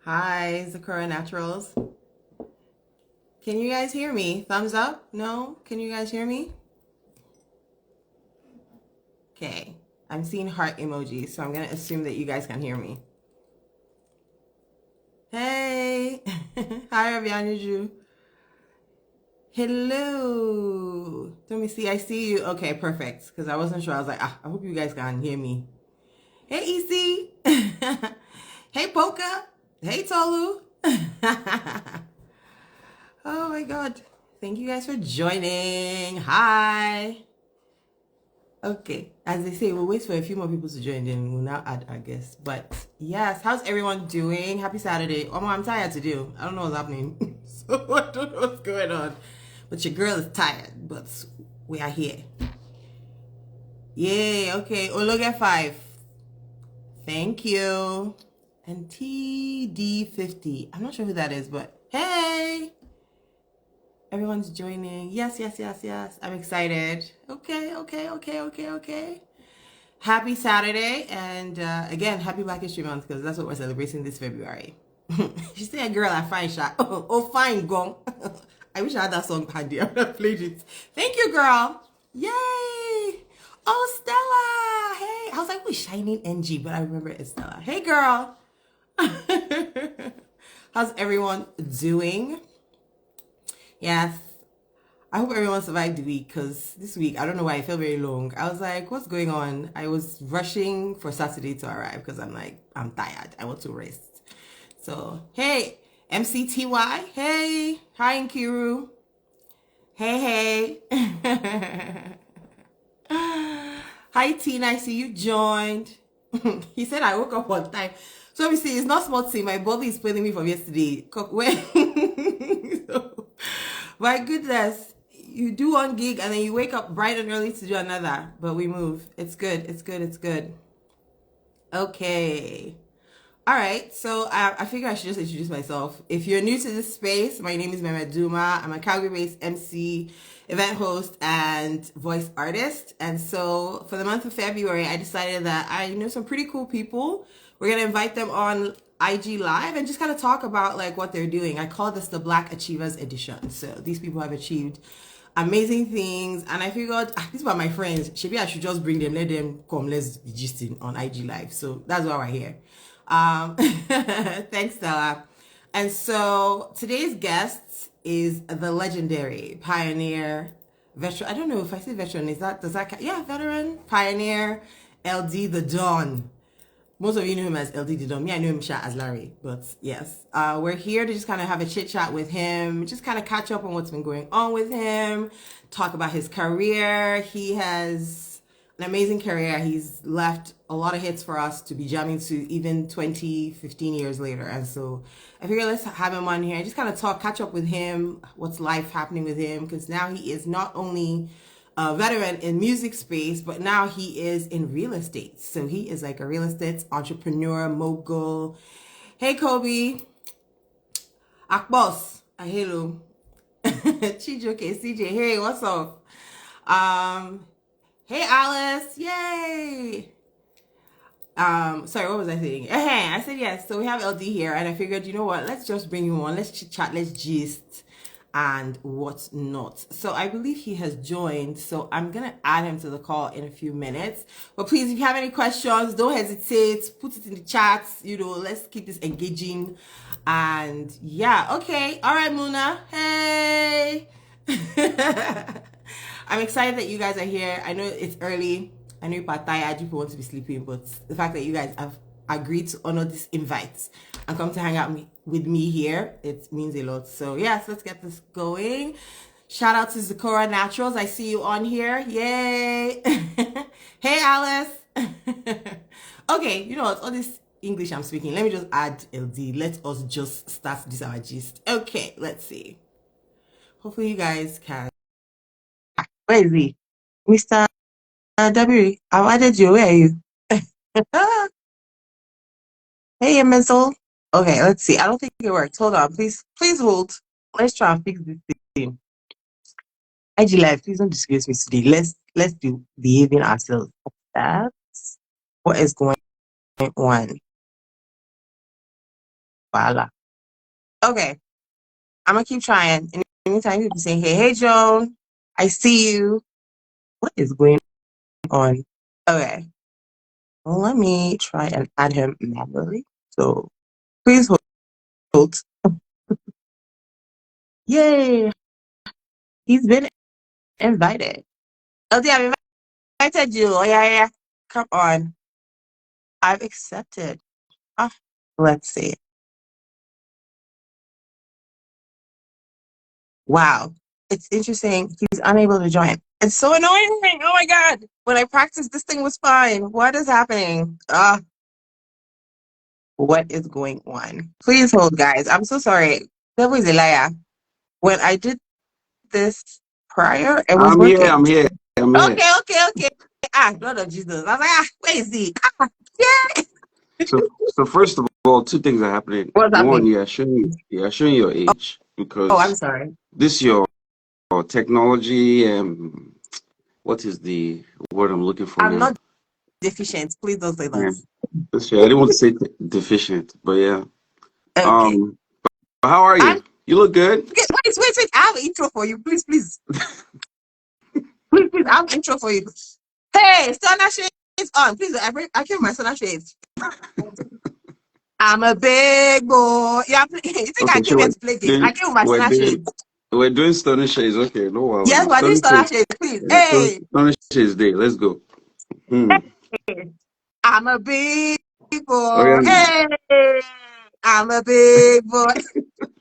Hi, Zakura Naturals. Can you guys hear me? Thumbs up? No? Can you guys hear me? Okay. I'm seeing heart emojis, so I'm going to assume that you guys can hear me. Hey! Hi, Abianyuju. Hello. Let me see. I see you. Okay, perfect. Because I wasn't sure. I was like, I hope you guys can hear me. Hey, EC. Hey, Polka. Hey, Tolu. Oh my God. Thank you guys for joining. Hi. Okay. As they say, we'll wait for a few more people to join, then we'll now add our guests. But yes, how's everyone doing? Happy Saturday. Oh, I'm tired to do. I don't know what's happening. So I don't know what's going on. But your girl is tired, but we are here. Yay. Okay. Ologa 5. Thank you. And TD50. I'm not sure who that is, but hey. Everyone's joining. Yes, yes, yes, yes. I'm excited. Okay, okay, okay, okay, okay. Happy Saturday. And again, happy Black History Month because that's what we're celebrating this February. She said, girl, I fine shot. Oh, fine, gong. I wish I had that song handy. I would have played it. Thank you, girl. Yay. Oh, Stella. Hey. I was like, who's Shining NG? But I remember it's Stella. Hey, girl. How's everyone doing? Yes. I hope everyone survived the week because this week, I don't know why it felt very long. I was like, what's going on? I was rushing for Saturday to arrive because I'm like, I'm tired. I want to rest. So, hey, MCTY. Hey. Hi, Nkiru. Hey, hey. Hi, Tina. I see you joined. He said I woke up on time. So obviously it's not small thing. My body is playing me from yesterday. So, my goodness. You do one gig and then you wake up bright and early to do another. But we move. It's good. It's good. It's good. Okay. All right, so I figure I should just introduce myself. If you're new to this space, my name is Memeduma. I'm a Calgary-based MC, event host, and voice artist. And so for the month of February, I decided that I know some pretty cool people. We're gonna invite them on IG Live and just kind of talk about like what they're doing. I call this the Black Achievers Edition. So these people have achieved amazing things, and I figured these were my friends. Maybe I should just bring them, let them come, let's be gisting on IG Live. So that's why we're here. Thanks, Stella. And so today's guest is the legendary pioneer veteran. I don't know if I say veteran, does that count? Yeah, veteran, pioneer, LD the Don. Most of you know him as LD the Don. Me, I know him as Larry. But yes, we're here to just kind of have a chit chat with him, just kind of catch up on what's been going on with him, talk about his career. He has an amazing career. He's left a lot of hits for us to be jamming to even 20, 15 years later. And so I figured let's have him on here and just kind of catch up with him, what's life happening with him, because now he is not only a veteran in music space, but now he is in real estate. So he is like a real estate entrepreneur, mogul. Hey, Kobe. Akbos. Hello. Chijoke, CJ. Hey, what's up? Hey, Alice. Yay. Sorry, what was I saying? I said yes. So we have LD here, and I figured, you know what? Let's just bring him on. Let's chit chat. Let's gist and what's not. So I believe he has joined. So I'm gonna add him to the call in a few minutes. But please, if you have any questions, don't hesitate. Put it in the chat. You know, let's keep this engaging. And yeah, okay. All right, Muna. Hey. I'm excited that you guys are here. I know it's early. I know you're tired, people want to be sleeping, but the fact that you guys have agreed to honor this invite and come to hang out with me here, it means a lot. So yes, let's get this going. Shout out to Zakora Naturals. I see you on here. Yay. Hey, Alice. Okay, you know what? All this English I'm speaking, let me just add LD. Let us just start this our gist. Okay, let's see. Hopefully you guys can. Where is he? Mr. W, I've added you. Where are you? Hey, Mental. Okay, let's see. I don't think it worked. Hold on, please. Please hold. Let's try and fix this thing. IG Live, please don't disgrace me today. Let's be behaving ourselves. That's what is going on. Voila. Okay, I'm gonna keep trying. And anytime people say, hey, Joan, I see you. What is going on? Okay. Well, let me try and add him manually. So please hold. Yay! He's been invited. LD, I've invited you. Oh, yeah, yeah. Come on. I've accepted. Ah, let's see. Wow. It's interesting. He's unable to join. It's so annoying. Oh my God. When I practiced, this thing was fine. What is happening? What is going on? Please hold, guys. I'm so sorry. Devil is a liar. When I did this prior, it was I'm here. working. I'm here. I'm here. Okay. Ah, blood of Jesus. I was like, where is he? Ah, yeah. So first of all, two things are happening. What's One, happening? you're showing your age Oh, I'm because sorry. this your technology and what is the word I'm looking for I'm now? not deficient. Please don't say that. Yeah, this year. I didn't want to say deficient, but yeah. Okay. Um, how are I'm you? You look good. okay. Wait. I have an intro for you. Please. Please. I have an intro for you. Hey, Stunner Shades on. Please, I came with my Stunner Shades. I'm a big boy. Yeah, you think I Okay, came so here to play games? I came with my we're Stunner doing Shades. we're doing stunning shades. Okay, no Yes, worries. we're doing Stunning Stunner shades. Shades, please. Yeah, Hey. stunning shades day. Let's go. Hmm. I'm a big Oh boy. yeah. Hey, I'm a big boy.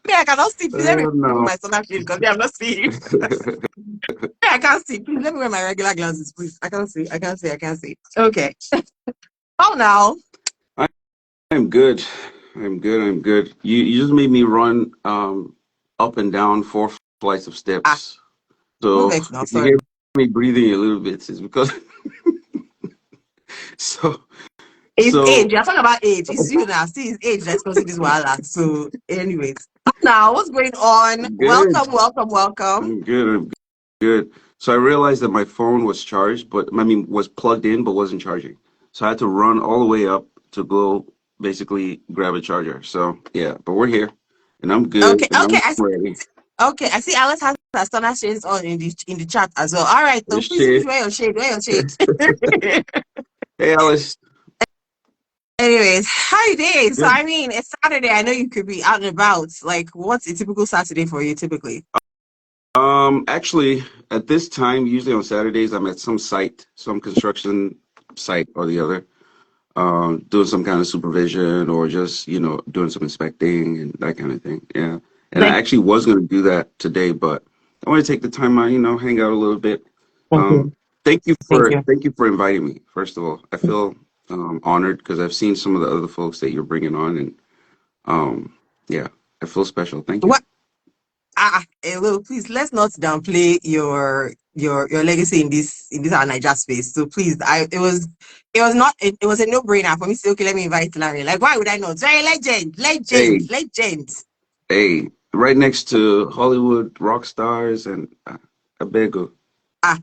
Me, I cannot see. Please let me remove No. my solar shade because I'm not seeing. Me, I can't see. Please let me wear my regular glasses, please. I can't see. I can't see. Okay. Oh, now. I'm good. I'm good. You just made me run up and down 4 flights of Ah, steps. no So vex now. if you hear Sorry. me breathing a little bit, it's because so It's age. so You're talking about age. It's you now. See, it's age that's causing this wahala. So, anyways. Now, what's going on? good. Welcome. I'm good. So I realized that my phone was charged, but I mean was plugged in but wasn't charging. So I had to run all the way up to go basically grab a charger. So yeah, but we're here and I'm good and Okay. I'm ready. I see Alice has her stunner shades on in the chat as well. All right, so This please shit. wear your shade. Wear your shade. Hey Alice. Anyways, how you doing? So Good. I mean, it's Saturday. I know you could be out and about. Like, what's a typical Saturday for you typically? Actually, at this time, usually on Saturdays, I'm at some site, some construction site or the other, doing some kind of supervision or just, doing some inspecting and that kind of thing. Yeah. And I Like, actually was going to do that today, but I want to take the time out, hang out a little bit. thank Um, you, thank you thank for you. thank you for inviting me, first of all. I feel honored because I've seen some of the other folks that you're bringing on, and yeah, I feel special. Thank you. What? Well, please let's not downplay your legacy in this our Niger space. So please, it was not it was a no brainer for me to say okay, let me invite Larry. Like, why would I not? Very Hey, legend. hey, right next to Hollywood rock stars and Abego.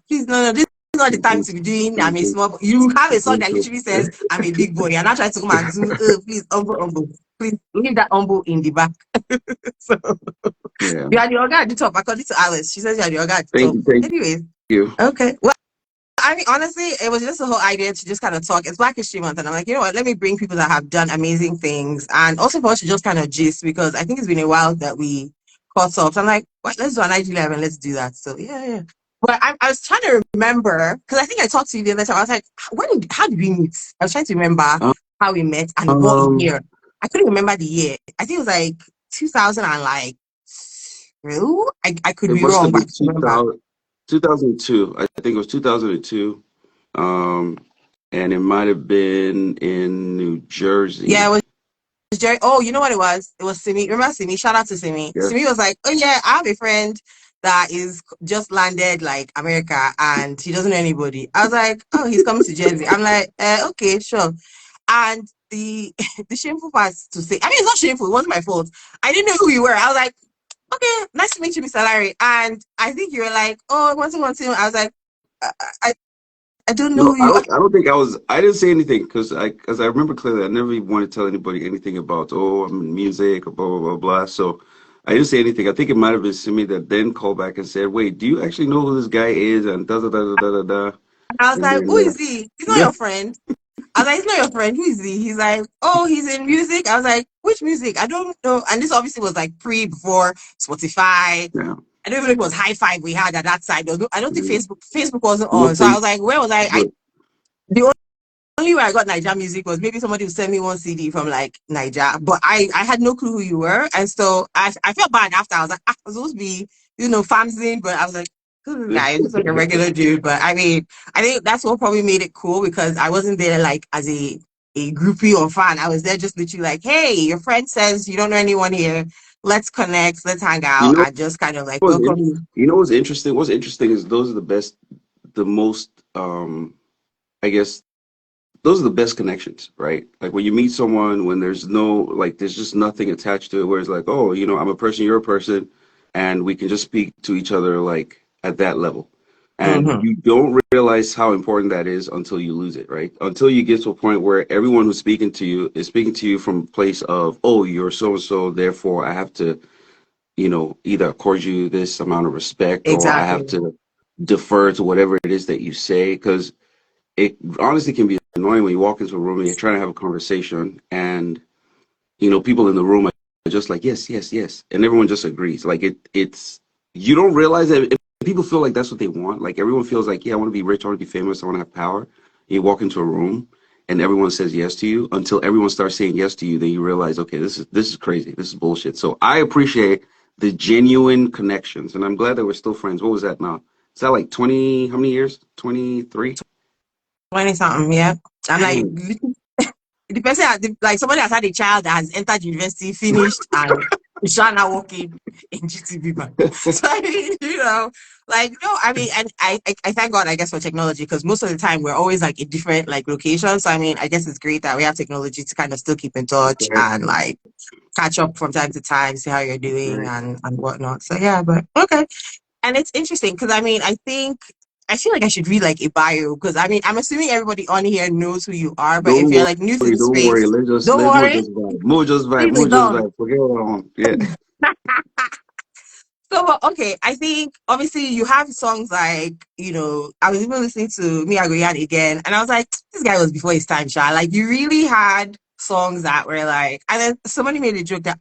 Please, no, this is not the time to be doing. I'm a small. You have a song that literally says, "I'm a big boy." You're not trying to come and do. Please, humble. Please leave that humble in the back. So Yeah. you are the organ at the top, according to Alice. She says you are the organ at the Thank top. you. Thank Anyways, you. okay. Well, I mean, honestly, it was just a whole idea to just kind of talk. It's Black History Month, and I'm like, you know what? Let me bring people that have done amazing things, and also for us to just kind of gist because I think it's been a while that we caught up. So I'm like, what? Let's do an IG11. Let's do that. So yeah. But I was trying to remember because I think I talked to you the other time. I was like, how did we meet? I was trying to remember how we met and what Um, year. I couldn't remember the year. I think it was like 2000 and like two. I could it be must wrong, have but I been can remember. 2002. I think it was 2002. Um, and it might have been in New Yeah, it Jersey. was Jerry. Oh, you know what it was? It was Simi. Remember Simi? Shout out to Simi. Yeah. Simi was like, "Oh yeah, I have a friend that is just landed like America, and he doesn't know anybody." I was like, "Oh, he's coming to Jersey." I'm like, "Okay, sure." And the the shameful part to say, I mean, it's not shameful. It wasn't my fault. I didn't know who you were. I was like, "Okay, nice to meet you, Mr. Larry." And I think you were like, "Oh, one thing." I was like, I I don't know No, who you are. I don't think I was. I didn't say anything because I remember clearly. I never even wanted to tell anybody anything about, oh, I'm in music or blah blah blah blah. So I didn't say anything. I think it might have been Simi that then called back and said, "Wait, do you actually know who this guy is?" And da da da da da da da. And I was And like, then who is he? He's not yeah, your friend. I was like, he's not your friend. Who is he? He's like, oh, he's in music. I was like, which music? I don't know. And this obviously was like before Spotify. yeah, I don't even know if it was High Five we had at that side. I don't think yeah. Facebook wasn't No on. So I was face, like, where was I? but The only way I got Niger music was maybe somebody would send me one CD from like Niger, but I had no clue who you were. And so I felt bad after. I was like, I was supposed to be, Famzin, but I was like, who's this guy? He's just like a regular dude. But I mean, I think that's what probably made it cool because I wasn't there like as a groupie or fan. I was there just literally like, hey, your friend says you don't know anyone here. Let's connect, let's hang you out. know I just kind of like what's welcome you. you know what's interesting? What's interesting is those are the best, the most, I guess those are the best connections, right? Like when you meet someone when there's no, like, there's just nothing attached to it, where it's like, oh, I'm a person, you're a person, and we can just speak to each other like at that level. And Mm-hmm. you don't realize how important that is until you lose it, right? Until you get to a point where everyone who's speaking to you is speaking to you from a place of, oh, you're so and so, therefore I have to, either accord you this amount of respect or I have Exactly. to defer to whatever it is that you say. Because it honestly can be annoying when you walk into a room and you're trying to have a conversation and people in the room are just like yes, yes, yes, and everyone just agrees. Like it's you don't realize that if people feel like that's what they want. Like everyone feels like, yeah, I want to be rich, I want to be famous, I want to have power. You walk into a room and everyone says yes to you until everyone starts saying yes to you. Then you realize, okay, this is crazy. This is bullshit. So I appreciate the genuine connections, and I'm glad that we're still friends. What was that now? Is that like 20? How many years? 23. 20 something, yeah. I'm like, Dang. the person like somebody has had a child that has entered university, finished, and is now working in GTB bank. So I mean, like no, I mean, and I thank God, I guess, for technology because most of the time we're always like in different like locations. So I mean, I guess it's great that we have technology to kind of still keep in touch Right, and like catch up from time to time, see how you're doing right. and whatnot. So yeah, but okay. And it's interesting because I mean, I feel like I should read like a bio because I mean, I'm assuming everybody on here knows who you are, but if Don't you're like new to the don't worry. space, don't Let's more worry, just vibe. More just vibe. leave More it just done. vibe. Forget what I want. Yeah. So, but okay, I think obviously you have songs like, I was even listening to Me Agoyan again, and I was like, this guy was before his time, Sha. Like, you really had songs that were like, and then somebody made a joke that,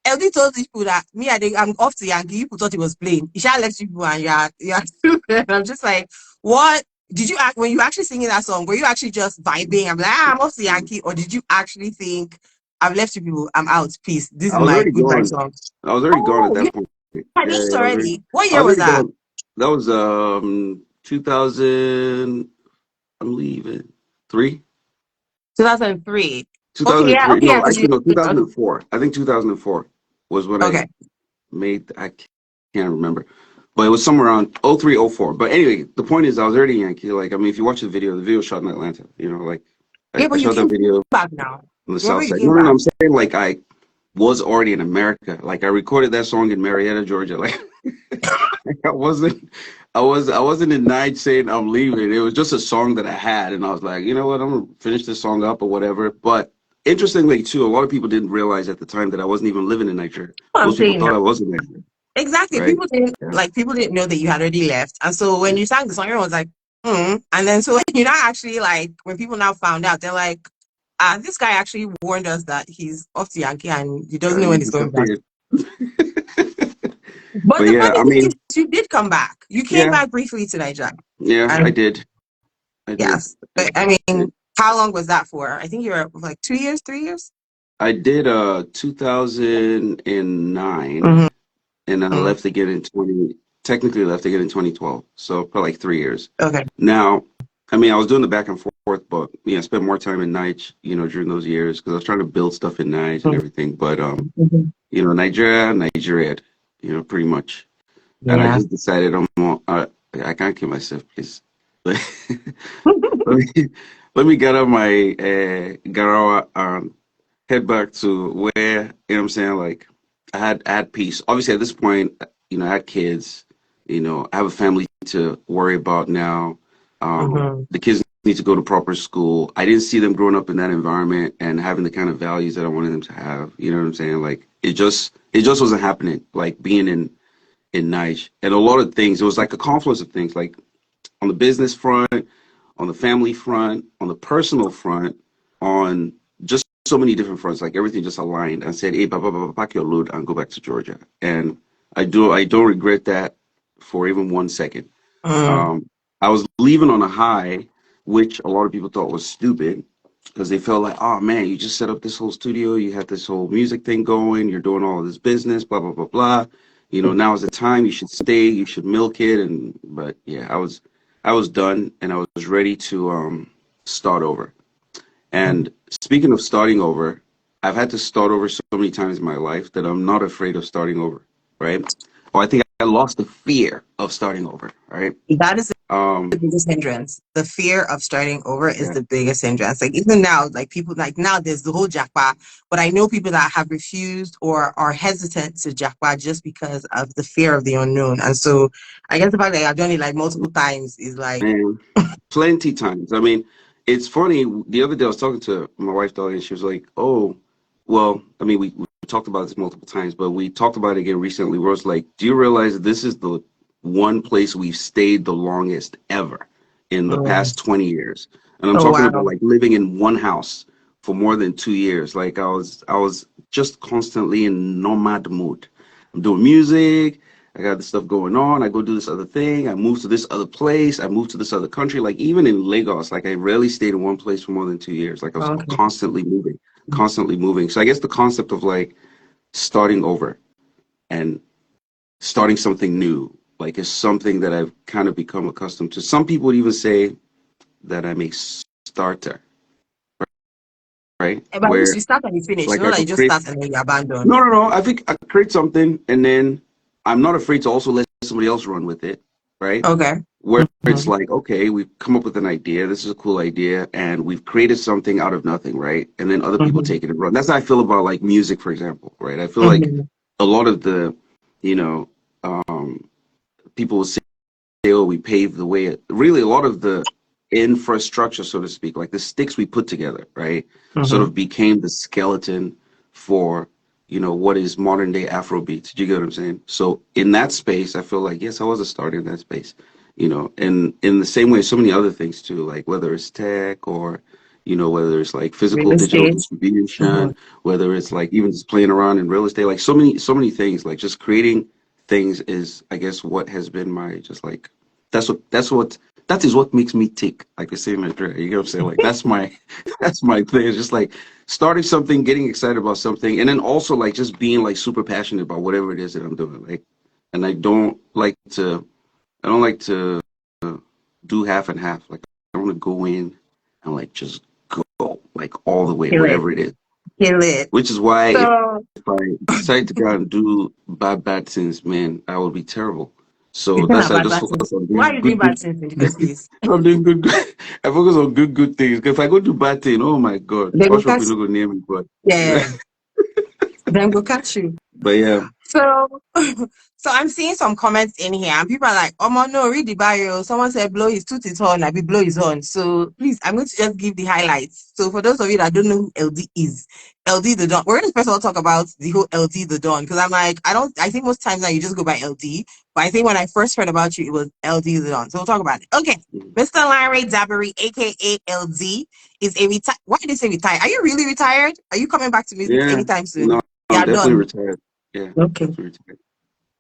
LD told people that I'm off to Yankee. People thought he was playing. He shall left people and you're still there. And I'm just like, what did you act when you actually singing that song? Were you actually just vibing? I'm like, I'm off to Yankee, or did you actually think I've left you people? I'm out. Peace. This I is was my already goodbye gone. song. I was already gone at Oh, you that point. Yeah, had left yeah, already. What I year was was already that? gone. That was 2000. I'm leaving. 2003. Okay, yeah, 2003. okay, yeah, No, because you actually no, okay. 2004. I think 2004 was when I Okay. made. I can't remember, but it was somewhere around 03, 04. But anyway, the point is, I was already Yankee. Like, I mean, if you watch the video was shot in Atlanta. Like Yeah, I but you shot that came video back now. on the Remember south you side. came No, no, no. back. I'm saying like I was already in America. Like I recorded that song in Marietta, Georgia. Like I wasn't I wasn't in night saying I'm leaving. It was just a song that I had, and I was like, you know what, I'm gonna finish this song up or whatever. But interestingly too, a lot of people didn't realize at the time that I wasn't even living in Nigeria. What I'm Most people saying thought now. I was in Nigeria, Exactly. right? Yeah, People didn't know that you had already left. And so when yeah. you sang the song, everyone was like, hmm. And then so when you now actually like when people now found out, they're like, this guy actually warned us that he's off to Yankee and he doesn't know He when he's going back. disappeared. But But the yeah, funny I thing is mean, you did come back. You came yeah, back briefly to Nigeria. yeah, I And did, I did, yes. I But I did. mean, how long was that for? I think you were like 2 years, 3 years? I did 2009, Mm-hmm. and I left again in 20, technically left again in 2012. So for like 3 years. Okay. Now, I mean, I was doing the back and forth, but I spent more time in nights, during those years because I was trying to build stuff in nights and everything. But Mm-hmm. Nigeria, pretty much. And I Yeah. just decided I can't kill myself, please. Let me let me get up my Garawa and head back to where, what I'm saying, like I had peace. Obviously at this point, I had kids, I have a family to worry about now. The kids need to go to proper school. I didn't see them growing up in that environment and having the kind of values that I wanted them to have. You know what I'm saying? Like it just wasn't happening. Like being in Nice and a lot of things. It was like a confluence of things. Like on the business front, on the family front, on the personal front, on just so many different fronts. Like everything just aligned and said, "Hey, pack your load and go back to Georgia." And I don't regret that for even 1 second. Mm. I was leaving on a high, which a lot of people thought was stupid because they felt like, "Oh man, you just set up this whole studio, you had this whole music thing going, you're doing all of this business, blah blah blah blah. Now is the time. You should stay. You should milk it." And but yeah, I was done, and I was ready to start over. And speaking of starting over, I've had to start over so many times in my life that I'm not afraid of starting over, right? Or I think I lost the fear of starting over, right? That is Um, the biggest hindrance. The fear of starting over is yeah, the biggest hindrance. Like even now, like people like now there's the whole jackpot, but I know people that have refused or are hesitant to jackpot just because of the fear of the unknown. And so I guess the fact that I've done it like multiple times is like, man, plenty times. I mean, it's funny. The other day I was talking to my wife, Dolly, and she was like, "Oh, well, I mean, we talked about this multiple times, but we talked about it again recently. Where it's like, do you realize that this is the one place we've stayed the longest ever in the mm, past 20 years?" And I'm oh talking about wow. like living in one house for more than 2 years. Like I was just constantly in nomad mode. I'm doing music. I got this stuff going on. I go do this other thing. I move to this other place. I move to this other country. Like even in Lagos, like I rarely stayed in one place for more than 2 years. Like I was Okay. constantly moving, constantly moving. So I guess the concept of like starting over and starting something new, like is something that I've kind of become accustomed to. Some people would even say that I'm a starter, right? But at least Where you start and you it's finish. like Not I like you could just create. start and then you abandon. No, no, no. I think I create something and then I'm not afraid to also let somebody else run with it, right? Okay. Where it's Mhm. like, okay, we've come up with an idea. This is a cool idea, and we've created something out of nothing, right? And then other people Mhm. take it and run. That's how I feel about like music, for example, right? I feel like Mhm. a lot of the, you know, um, people will say, oh, we paved the way. Really, a lot of the infrastructure, so to speak, like the sticks we put together, right, sort Mhm. of became the skeleton for, what is modern day Afrobeats. Do you get what I'm saying? So in that space, I feel like, yes, I was a starter in that space, and in the same way, so many other things too, like whether it's tech or, whether it's like Real physical digital estate. Mhm. distribution, whether it's like even just playing around in real estate, like so many things, like just creating things is, I guess, what has been my just like that is what makes me tick, like they say in Nigeria. You know what I'm saying? Like that's my that's my thing. It's just like starting something, getting excited about something, and then also like just being like super passionate about whatever it is that I'm doing. Like, and I don't like to do half and half. Like I want to go in and like just go like all the way, Kill it. whatever it is. Kill it. Which is why So if I decide to go out and do bad things, man, I will be terrible. you So think that's why I about just bad focus things. on Why are doing you doing good, bad good. things in the first place? I'm doing good, good. I focus on good things. 'Cause if I go do bad thing, oh my God, They will hush up, you catch. not go near me. But Yeah, them go catch you. but yeah, So, so I'm seeing some comments in here, and people are like, "Oh no, read the bio." Someone said, "Blow his tooth is on." I be blow his on. So please, I'm going to just give the highlights. So for those of you that don't know who LD is, LD the Don. We're going to first of all talk about the whole LD the Don because I'm like, I don't. I think most times now you just go by LD, but I think when I first heard about you, it was LD the Don. So we'll talk about it. Okay, Mr. Larry Dabbery, aka LD, is a retired. Why did they say retired? Are you really retired? Are you coming back to music yeah. anytime No, soon? I'm Yeah, definitely done. retired. Yeah, Okay. definitely retired.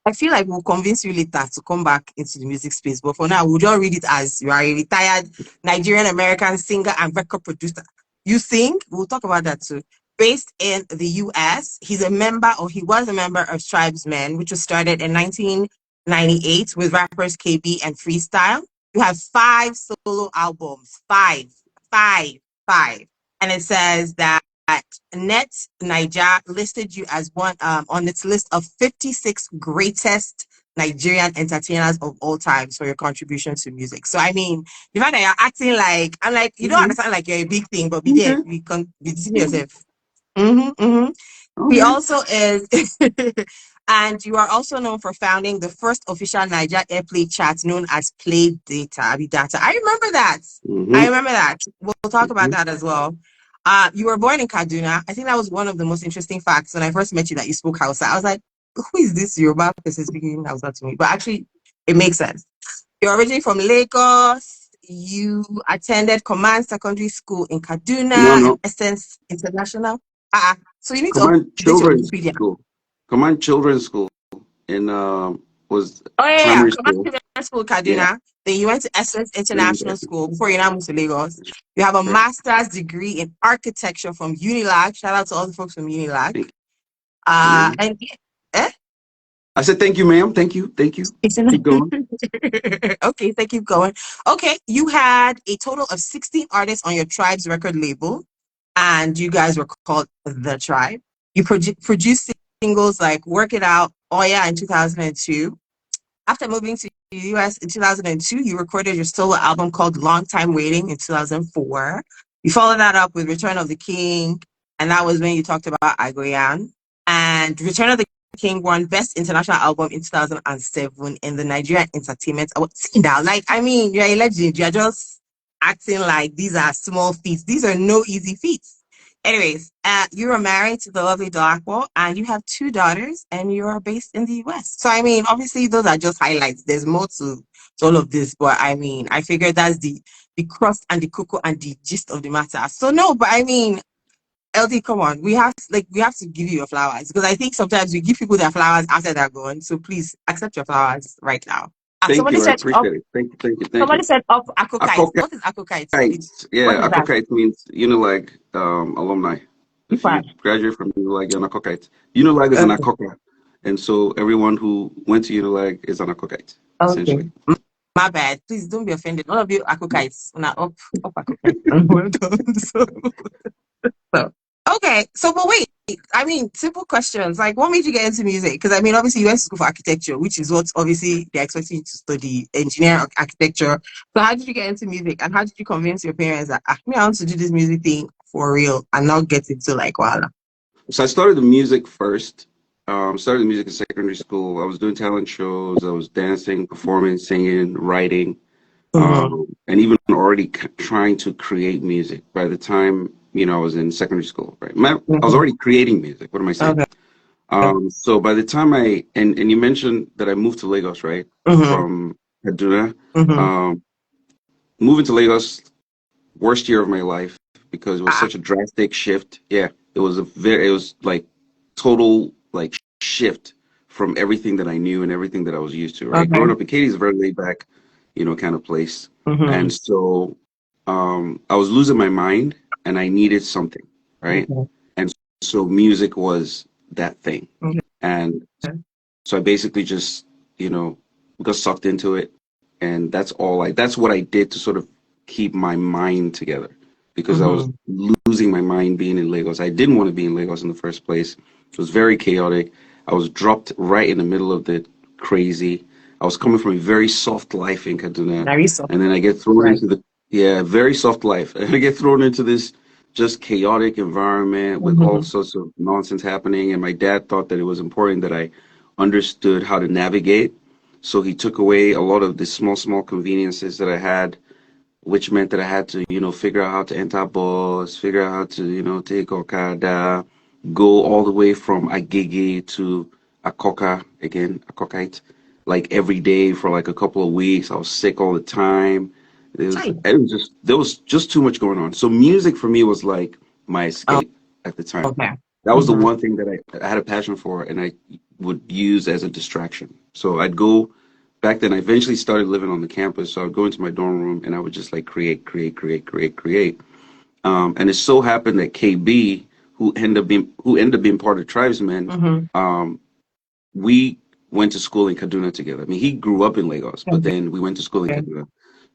I feel like we'll convince you later to come back into the music space. But for now, we'll just read it as you are a retired Nigerian American singer and record producer. You sing? We'll talk about that too. Based in the US, he was a member of Tribesmen, which was started in 1998 with rappers KB and Freestyle. You have 5 solo albums. Five, five. And it says that Net Niger listed you as one on its list of 56 greatest Nigerian entertainers of all times for your contribution to music. So I mean, the fact that you're acting like I'm like you don't Okay, understand like you're a big thing, but be there, okay, be deceiving yourself. Mm-hmm, mm-hmm. He okay. also is And you are also known for founding the first official Niger airplay chat known as Play Data, Abi Data. I remember that. I Mm-hmm. remember that. We'll talk about Mm-hmm. that as well. You were born in Kaduna. I think that was one of the most interesting facts when I first met you that you spoke Hausa. I was like, who is this Yoruba person speaking Hausa to me? But actually, it makes sense. You're originally from Lagos. You attended Command Secondary School in No, Kaduna and no. Essence International. So you need to Command update your Children's Wikipedia. School. Command Children's School in was Oh yeah. primary Command school. Secondary School Yeah. Kaduna. Then you went to Essence International Exactly. School before you now moved to Lagos. You have a Correct. master's degree in architecture from Unilag. Shout out to all the folks from Unilag. Thank you, ma'am. And eh? I said thank you, ma'am. Thank you. Thank you. Keep going. Okay, thank you. Going. Okay, you had a total of 16 artists on your tribe's record label, and you guys were called The Tribe. You produced singles like Work It Out, Oh Yeah in 2002. After moving to the US in 2002, you recorded your solo album called Long Time Waiting in 2004. You followed that up with Return of the King, and that was when you talked about Agoyan. And Return of the King won Best International Album in 2007 in the Nigerian Entertainment Award. See now, like, I mean, you're a legend. You're just acting like these are small feats. These are no easy feats. Anyways, you are married to the lovely Dalakwo, and you have two daughters, and you are based in the US. So, I mean, obviously, those are just highlights. There's more to all of this, but I mean, I figured that's the crust and the cocoa and the gist of the matter. So, no, but I mean, LD, come on, we have to give you your flowers because I think sometimes we give people their flowers after they're gone. So, please accept your flowers right now. Thank Somebody you. I said up. appreciate it. Thank you. Thank you. Thank Somebody you. said up. Akokite. Akokite. What is akokite, please? What is that? Akokite means Unilag alumni. If you Fine. graduate from Unilag, you're an Akokite. Unilag is an Okay. Akoka. And so everyone who went to Unilag is an Akokite, Okay. essentially. My bad. Please don't be offended. All of you Akukites. Una up Akukites. Well done. So, okay. So, but wait. I mean, simple questions. Like, what made you get into music? Because I mean, obviously, you went to school for architecture, which is what obviously they're expecting you to study, engineer architecture. So, how did you get into music, and how did you convince your parents that me, I want to do this music thing for real and not get into like voila? So I started the music first. Started the music in secondary school. I was doing talent shows. I was dancing, performing, singing, writing, Mm-hmm. and even already trying to create music by the time, I was in secondary school, right? I was Mm-hmm. already creating music. What am I saying? Okay. So by the time and you mentioned that I moved to Lagos, right? Mm-hmm. From Kaduna. Mm-hmm. Um, Moving to Lagos, worst year of my life because it was Ah. such a drastic shift. Yeah, it was like total like shift from everything that I knew and everything that I was used to, right? Growing Okay. up in Katy is a very laid back, kind of place. Mm-hmm. And so I was losing my mind and I needed something, right? Okay. And so music was that thing. Okay. And so I basically just, got sucked into it. And that's what I did to sort of keep my mind together because I was Mm-hmm. losing my mind being in Lagos. I didn't want to be in Lagos in the first place. It was very chaotic. I was dropped right in the middle of the crazy. I was coming from a very soft life in Kaduna, Very soft. and then I get thrown Right. into yeah, very soft life. And I get thrown into this just chaotic environment with all Mm-hmm. sorts of nonsense happening. And my dad thought that it was important that I understood how to navigate. So he took away a lot of the small conveniences that I had, which meant that I had to, figure out how to enter bus, figure out how to, take Okada, go all the way from Agege to Akoka, again, Akokite, like every day for like a couple of weeks. I was sick all the time. Hi. There was just too much going on. So music for me was like my Oh, escape at the time. okay. That was the Mm-hmm. one thing that I had a passion for and I would use as a distraction. So I'd go back then. I eventually started living on the campus. So I'd go into my dorm room and I would just like create. And it so happened that KB, who ended up being part of Tribesmen, Mm-hmm. um, we went to school in Kaduna together. I mean, he grew up in Lagos, but Okay. then we went to school in Kaduna.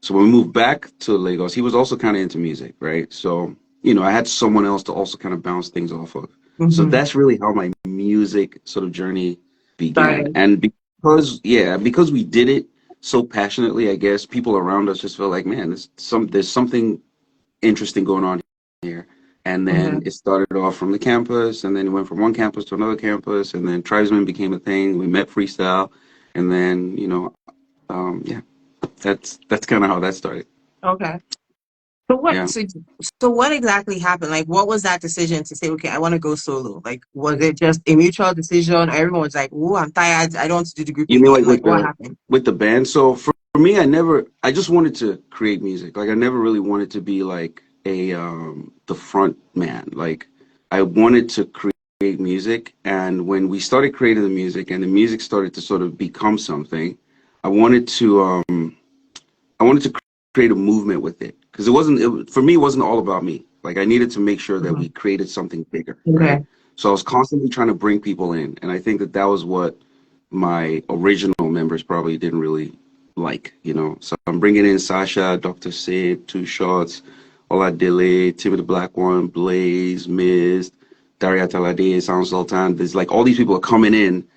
So when we moved back to Lagos, he was also kind of into music, right? So, I had someone else to also kind of bounce things off of. So Mm-hmm. that's really how my music sort of journey began. Sorry. And because we did it so passionately, I guess people around us just felt like, man, there's something interesting going on here. And then it started off from the campus, and then it went from one campus to another campus, and then Tribesmen became a thing. We met Freestyle, and then yeah, that's kind of how that started. Okay. So what? Yeah. So what exactly happened? Like, what was that decision to say, okay, I want to go solo? Like, was it just a mutual decision? Or everyone was like, "Oh, I'm tired. I don't want to do the group You mean like again." Like, what happened? with the band? So for me, I just wanted to create music. Like I never really wanted to be like a the front man. Like I wanted to create music, and when we started creating the music and the music started to sort of become something, I wanted to I wanted to create a movement with it because for me it wasn't all about me. Like I needed to make sure that we created something bigger, right? Okay. So I was constantly trying to bring people in, and I think that that was what my original members probably didn't really like, you know. So I'm bringing in Sasha, Dr. Sid, Two Shots, Oladile, Timmy the Black One, Blaze, Miz, Daria Talade, Sound Sultan. There's like all these people are coming in,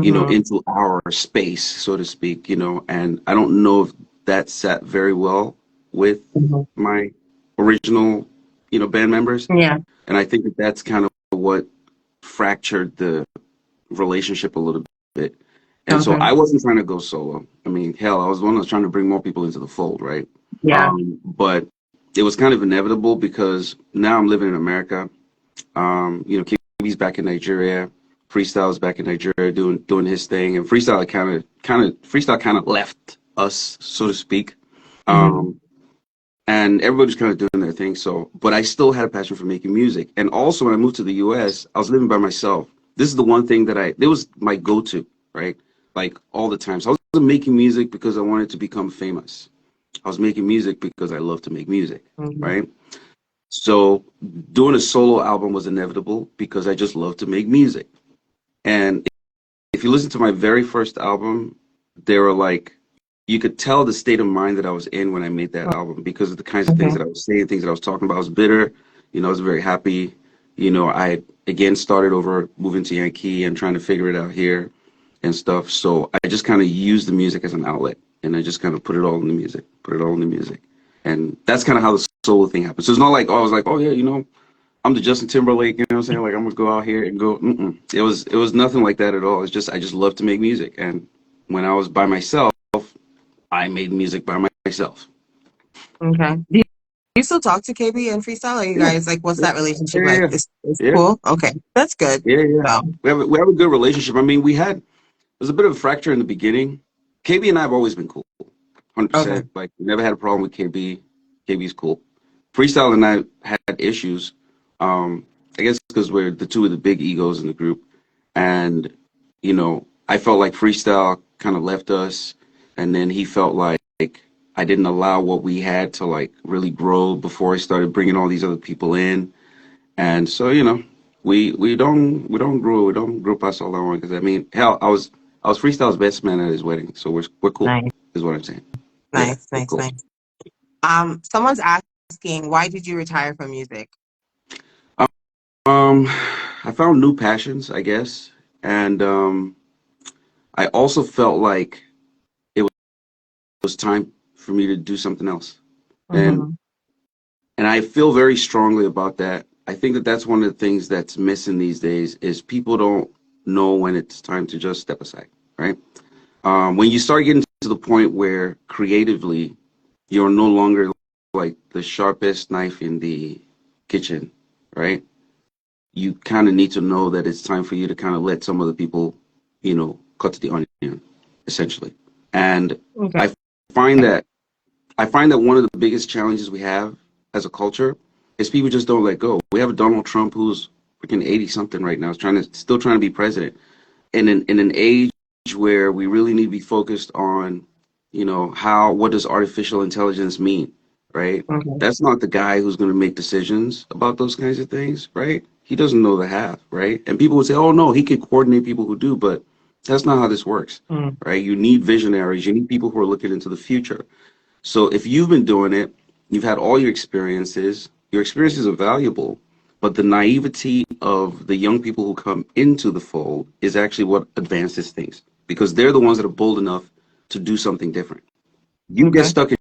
into our space, so to speak, and I don't know if that sat very well with my original, band members. Yeah. And I think that that's kind of what fractured the relationship a little bit. And so Okay. I wasn't trying to go solo. I mean, hell, I was the one that was trying to bring more people into the fold, right? Yeah. But it was kind of inevitable because now I'm living in America. KB's back in Nigeria. Freestyle's back in Nigeria doing his thing, and Freestyle kind of left us, so to speak. And everybody's kind of doing their thing. So, but I still had a passion for making music. And also when I moved to the US, I was living by myself. This is the one thing that it was my go-to, right? Like all the time. So I wasn't making music because I wanted to become famous. I was making music because I love to make music, right? So doing a solo album was inevitable because I just love to make music. And if you listen to my very first album, there were like, you could tell the state of mind that I was in when I made that album because of the kinds of things that I was saying, things that I was talking about. I was bitter, I was very happy. I again started over moving to Yankee and trying to figure it out here and stuff. So I just kind of used the music as an outlet, and I just kind of put it all in the music. And that's kind of how the solo thing happened. So it's not like, I was like, oh yeah, I'm the Justin Timberlake, you know what I'm saying? Like I'm gonna go out here and go. It was nothing like that at all. It's just I just love to make music, and when I was by myself, I made music by myself. Okay. Do you still talk to KB and Freestyle? Are you guys like, what's that relationship like? Yeah. It's Yeah. cool. Okay, that's good. Yeah. So, We have a good relationship. I mean, there's a bit of a fracture in the beginning. KB and I have always been cool, 100%. Okay. Like we never had a problem with KB. KB's cool. Freestyle and I had issues. I guess because we're the two of the big egos in the group, and I felt like Freestyle kind of left us, and then he felt like I didn't allow what we had to like really grow before I started bringing all these other people in, and so we don't grow past all that one because I mean hell I was Freestyle's best man at his wedding, so we're cool Nice, is what I'm saying. Yeah, nice, we're nice, cool. nice. Someone's asking, why did you retire from music? I found new passions, I guess, and I also felt like it was time for me to do something else, and I feel very strongly about that. I think that that's one of the things that's missing these days is people don't know when it's time to just step aside, right? When you start getting to the point where creatively you're no longer like the sharpest knife in the kitchen, right? You kind of need to know that it's time for you to kind of let some other people, cut the onion, essentially. And I find that one of the biggest challenges we have as a culture is people just don't let go. We have a Donald Trump who's freaking 80 something right now, still trying to be president. In an age where we really need to be focused on, what does artificial intelligence mean, right? That's not the guy who's going to make decisions about those kinds of things, right? He doesn't know the half, right? And people would say, oh no, he could coordinate people who do, but that's not how this works, right? You need visionaries. You need people who are looking into the future. So if you've been doing it, you've had all your experiences are valuable, but the naivety of the young people who come into the fold is actually what advances things because they're the ones that are bold enough to do something different. You get stuck in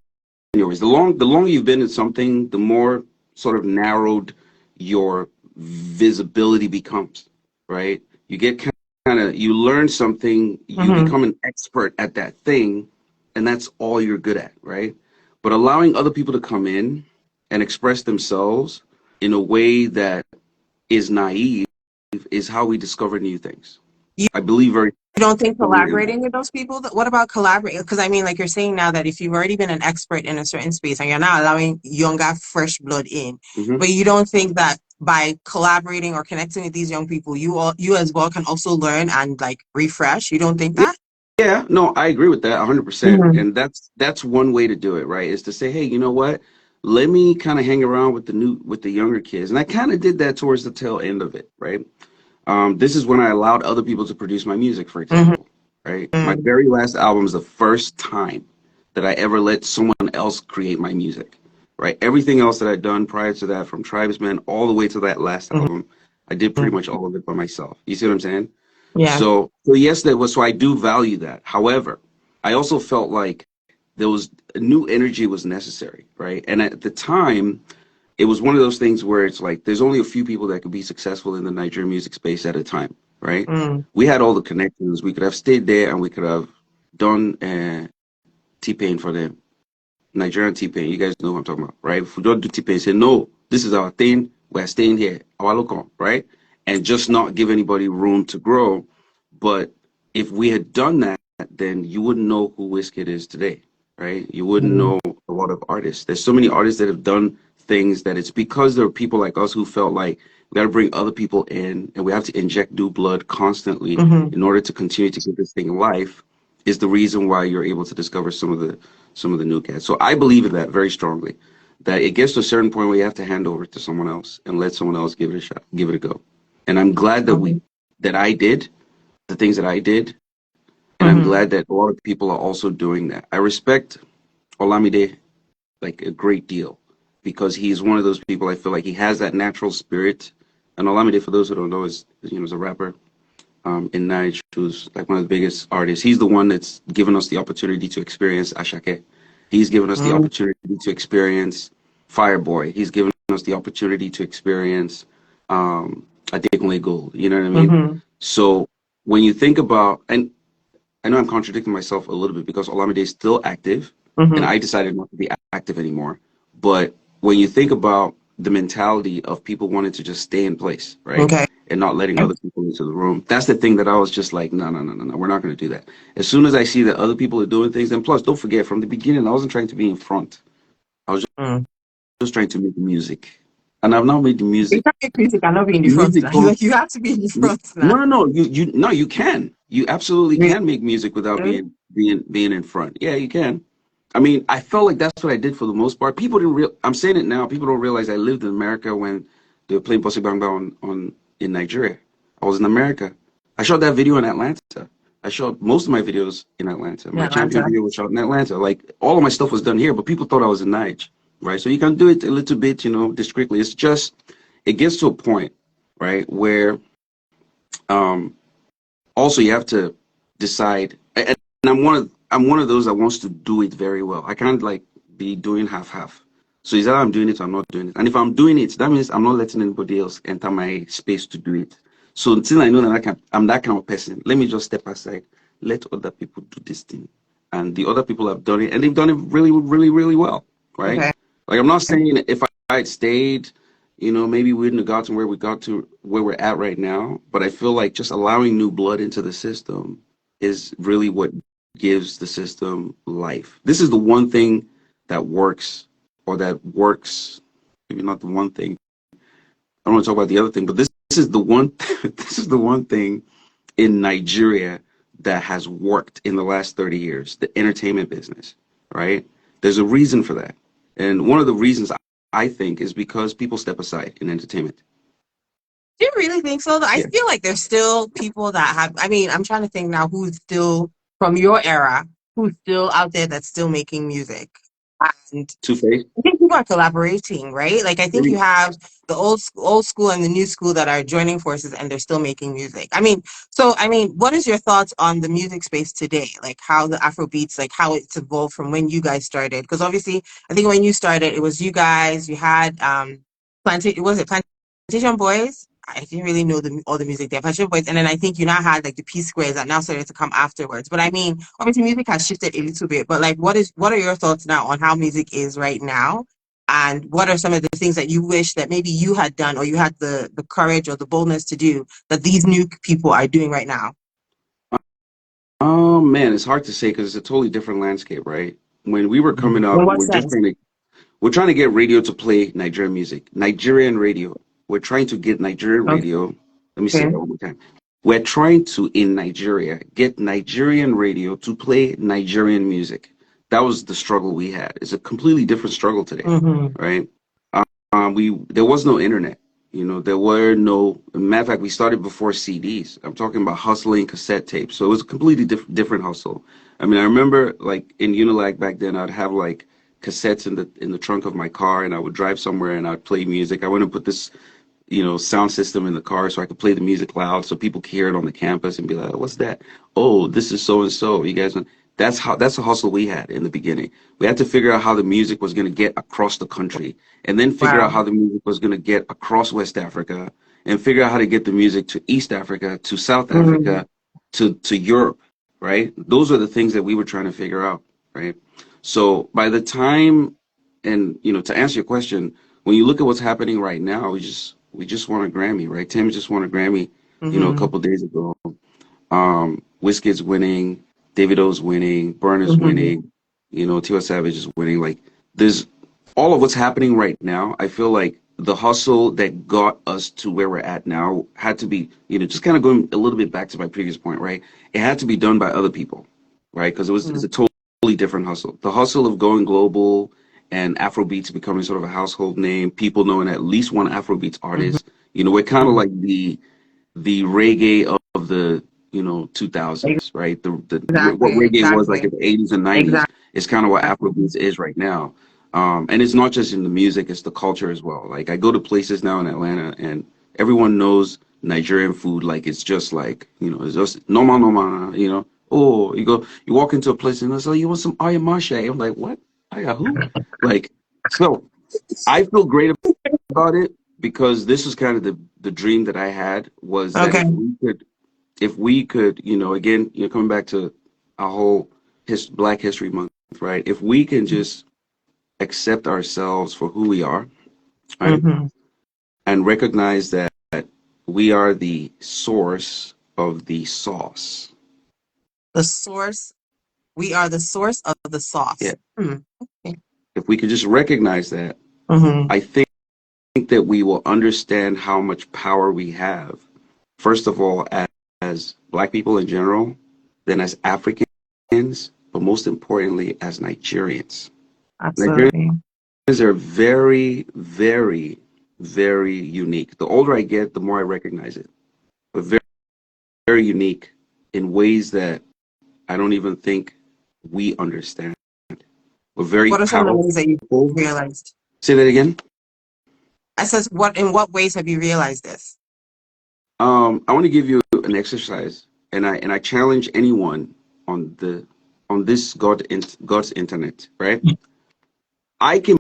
your ways. The longer you've been in something, the more sort of narrowed your visibility becomes, right? You get kind of, you learn something, you Mm-hmm. become an expert at that thing, and that's all you're good at, right? But allowing other people to come in and express themselves in a way that is naive is how we discover new things. You I believe very don't think strongly in that. collaborating with those people? What about collaborating? Because I mean, like you're saying now that if you've already been an expert in a certain space and you're not allowing younger, fresh blood in, Hmm. but you don't think that by collaborating or connecting with these young people, you as well can also learn and like refresh. You don't think that? Yeah, no, I agree with that 100%. Mm-hmm. And that's one way to do it, right? Is to say, hey, you know what? Let me kind of hang around with the younger kids. And I kind of did that towards the tail end of it, right? This is when I allowed other people to produce my music, for example, right? My Mm-hmm. very last album is the first time that I ever let someone else create my music, right? Everything else that I'd done prior to that, from Tribesman all the way to that last album, I did pretty much all of it by myself. You see what I'm saying? Yeah. So yes, that was so I do value that. However, I also felt like there was a new energy was necessary, right? And at the time, it was one of those things where it's like there's only a few people that could be successful in the Nigerian music space at a time, right? Mm. We had all the connections. We could have stayed there and we could have done T-Pain for them. Nigerian T-Pain, you guys know what I'm talking about, right? If we don't do T-Pain, say, no, this is our thing. We're staying here. Our local, right? And just not give anybody room to grow. But if we had done that, then you wouldn't know who Wizkid is today, right? You wouldn't Mm. know a lot of artists. There's so many artists that have done things that it's because there are people like us who felt like we got to bring other people in and we have to inject new blood constantly Mm-hmm. in order to continue to keep this thing life is the reason why you're able to discover some of the new cats. So I believe in that very strongly. That it gets to a certain point where you have to hand over to someone else and let someone else give it a shot, give it a go. And I'm glad that I did the things that I did, and I'm Mm-hmm. glad that a lot of people are also doing that. I respect Olamide like a great deal because he's one of those people I feel like he has that natural spirit. And Olamide, for those who don't know, is a rapper in Nigeria, who's like one of the biggest artists. He's the one that's given us the opportunity to experience Ashake. He's given us the Mm-hmm. opportunity to experience Fireboy. He's given us the opportunity to experience Adekunle Gold. You know what I mean? Mm-hmm. So when you think about, and I know I'm contradicting myself a little bit because Olamide is still active, and Mm-hmm. I decided not to be active anymore. But when you think about the mentality of people wanting to just stay in place, right? Okay. And not letting other people into the room. That's the thing that I was just like, no, no, no, no, no, we're not going to do that. As soon as I see that other people are doing things, and plus, don't forget, from the beginning, I wasn't trying to be in front. I was Mm. just trying to make music. And I've now made the You music. can't make music and not be in the The front music now. goes, Like you have to be in the no, front now. no, no, no, you can. You absolutely Really? can make music without being in front. Yeah, you can. I mean, I felt like that's what I did for the most part. People didn't real. I'm saying it now. People don't realize I lived in America when they were playing Bossy Bang Bang on in Nigeria. I was in America. I shot that video in Atlanta. I shot most of my videos in Atlanta. In My champion Atlanta. video was shot in Atlanta. Like all of my stuff was done here, but people thought I was in Niger, right? So you can do it a little bit, discreetly. It's just it gets to a point, right, where um also you have to decide and I'm one of those that wants to do it very well. I can't like be doing half so is that I'm doing it or I'm not doing it, and if I'm doing it, that means I'm not letting anybody else enter my space to do it. So until I know that I'm that kind of person, let me just step aside, let other people do this thing. And the other people have done it, and they've done it really, really, really well, right? Okay. Like I'm not saying if I had stayed, maybe we wouldn't have gotten where we got to where we're at right now. But I feel like just allowing new blood into the system is really what gives the system life. This is the one thing that works, or that works, maybe not the one thing. I don't want to talk about the other thing, but this is the one this is the one thing in Nigeria that has worked in the last 30 years, the entertainment business, right? There's a reason for that. And one of the reasons I think is because people step aside in entertainment. Do you really think so? Though? I Yeah. feel like there's still people that have. I mean, I'm trying to think now who's still from your era, who's still out there that's still making music. And Two-Face. I think people are collaborating, right? Like I think you have the old school and the new school that are joining forces and they're still making music. I mean, what is your thoughts on the music space today? Like how the Afro beats, like how it's evolved from when you guys started? Because obviously, I think when you started, it was you guys. You had plantation. Was it plantation? Plantation Boys, I didn't really know all the music there. Plantation Boys, and then I think you now had like the P Squares that now started to come afterwards. But I mean, obviously music has shifted a little bit. But like, what are your thoughts now on how music is right now? And what are some of the things that you wish that maybe you had done or you had the courage or the boldness to do that these new people are doing right now? Oh man, it's hard to say because it's a totally different landscape, right? When we were coming In up, what sense? we're trying to get radio to play Nigerian music, Nigerian radio. We're trying to get Nigerian radio. Let me say Okay. that one more time. We're trying to, in Nigeria, get Nigerian radio to play Nigerian music. That was the struggle we had. It's a completely different struggle today, Mm-hmm. right? There was no internet. There were no. Matter of fact, we started before CDs. I'm talking about hustling cassette tapes. So it was a completely different hustle. I mean, I remember like in Unilag back then, I'd have like cassettes in the trunk of my car, and I would drive somewhere and I'd play music. I went and put this sound system in the car so I could play the music loud so people could hear it on the campus and be like, what's that? Oh, this is so and so. You guys, that's a hustle we had in the beginning. We had to figure out how the music was going to get across the country and then figure out Wow. how the music was going to get across West Africa and figure out how to get the music to East Africa, to South Mm-hmm. Africa, to Europe, right? Those are the things that we were trying to figure out, right? So by the time, and to answer your question, when you look at what's happening right now, we just won a Grammy, right? Tim just won a Grammy, a Mm-hmm. couple days ago. Wizkid's winning, Davido's winning, Burna's Mm-hmm. winning, Tiwa Savage is winning. Like there's all of what's happening right now. I feel like the hustle that got us to where we're at now had to be, just kind of going a little bit back to my previous point, right? It had to be done by other people, right? Because it's a totally different hustle. The hustle of going global and Afrobeats becoming sort of a household name, people knowing at least one Afrobeats Mm-hmm. artist. We're kind of like the reggae of the 2000s, right? What Exactly. reggae was like Exactly. in the 80s and 90s Exactly. is kind of what Afrobeats is right now. And it's not just in the music, it's the culture as well. Like I go to places now in Atlanta and everyone knows Nigerian food like it's just like, it's just normal. Oh, you walk into a place and it's like, you want some ayamache? I'm like, what? Aya who? Like, so I feel great about it because this is kind of the dream that I had was that Okay. if we could, again, coming back to our whole Black History Month, right? If we can just accept ourselves for who we are, right, Mm-hmm. and recognize that we are the source of the sauce. The source. We are the source of the Yeah. sauce. Hmm. Okay. If we could just recognize that, Mm-hmm. I think that we will understand how much power we have. First of all, as Black people in general, then as Africans, but most importantly, as Nigerians. Nigerians Absolutely. are very, very, very unique. The older I get, the more I recognize it. But very, very unique in ways that I don't even think we understand. We're very What are some of the powerful. ways that you realized? Say that again. I says, in what ways have you realized this? I want to give you an exercise, and I challenge anyone on this God's internet, right? I can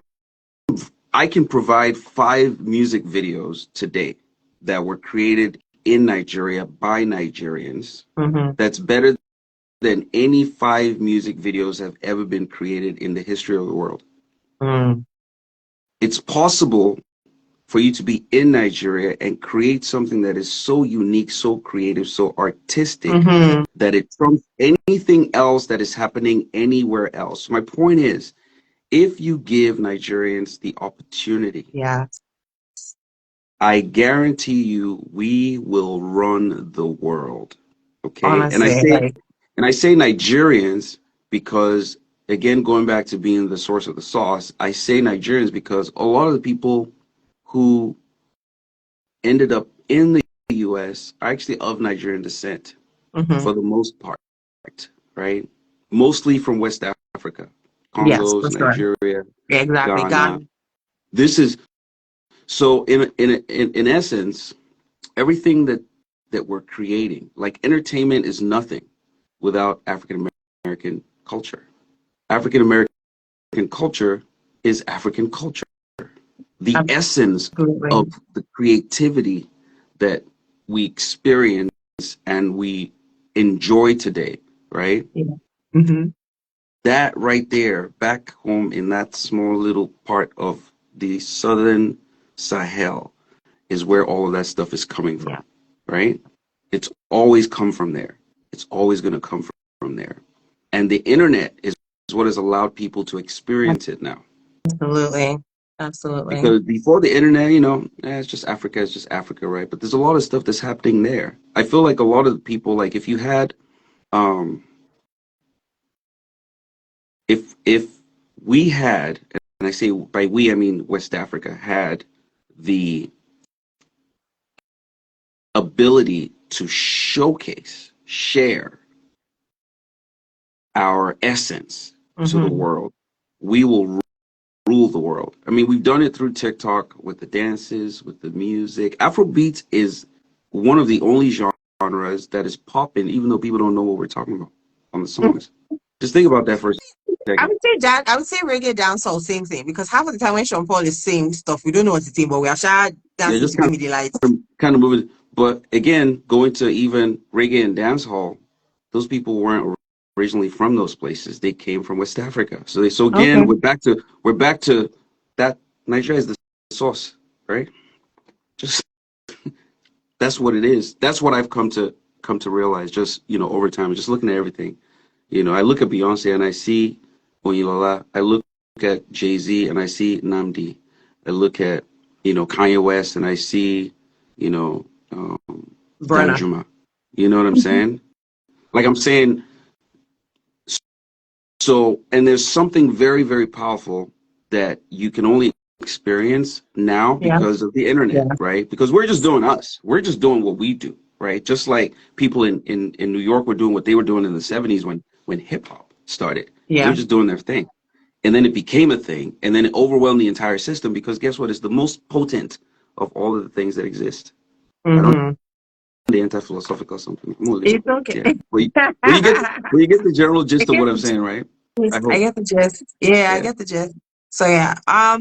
I can provide 5 music videos today that were created in Nigeria by Nigerians. Mm-hmm. That's better than any 5 music videos have ever been created in the history of the world. Mm. It's possible for you to be in Nigeria and create something that is so unique, so creative, so artistic Mm-hmm. that it trumps anything else that is happening anywhere else. My point is, if you give Nigerians the opportunity, Yeah. I guarantee you we will run the world. Okay? And I Honestly, say like, and I say Nigerians because again going back to being the source of the sauce, I say Nigerians because a lot of the people who ended up in the US are actually of Nigerian descent mm-hmm. for the most part, right? Mostly from West Africa, Yes, for Congos, sure. Nigeria, Yeah, exactly. Ghana. God. This is so in essence, everything that we're creating, like entertainment is nothing without African American culture. African American culture is African culture. the essence Absolutely. of the creativity that we experience and we enjoy today, right? Yeah. Mm-hmm. That right there, back home in that small little part of the southern Sahel, is where all of that stuff is coming Yeah. from, right? It's always come from there. It's always going to come from there. And the internet is what has allowed people to experience it now. Absolutely. Absolutely. Because before the internet, it's just Africa, right? But there's a lot of stuff that's happening there. I feel like a lot of the people, like if you had, um, if we had, and I say by we, I mean West Africa, had the ability to showcase, share our essence to the Mm-hmm. world, we will rule the world. I mean, we've done it through TikTok with the dances, with the music. Afrobeats is one of the only genres that is popping, even though people don't know what we're talking about on the songs. Just think about that for a I second. would say that I would say reggae dancehall, same thing. Because half of the time when Sean Paul is saying stuff, we don't know what he's saying, but we are sure Yeah, dancing just to give me the lights. kind of moving. But again, going to even reggae and dancehall, those people weren't originally from those places. They came from West Africa. So Okay. again, we're back to that. Nigeria is the sauce, right? Just that's what it is. That's what I've come to realize. Just over time, just looking at everything. I look at Beyonce and I see Oyinlola. I look at Jay-Z and I see Namdi. I look at Kanye West and I see you know Burner. Danjuma. You know what I'm saying? Like I'm saying, so, and there's something very, very powerful that you can only experience now Yeah. because of the internet, Yeah. right? Because we're just doing us. We're just doing what we do, right? Just like people in New York were doing what they were doing in the 70s when hip hop started. They Yeah. were just doing their thing. And then it became a thing. And then it overwhelmed the entire system because guess what? It's the most potent of all of the things that exist. I don't Mm-hmm. the anti-philosophical or something. I'm gonna listen. It's okay. Yeah. But you get the general I gist of get what I'm the saying, right? I gist. I hope. get the gist. Yeah, I Yeah. get the gist. So yeah. I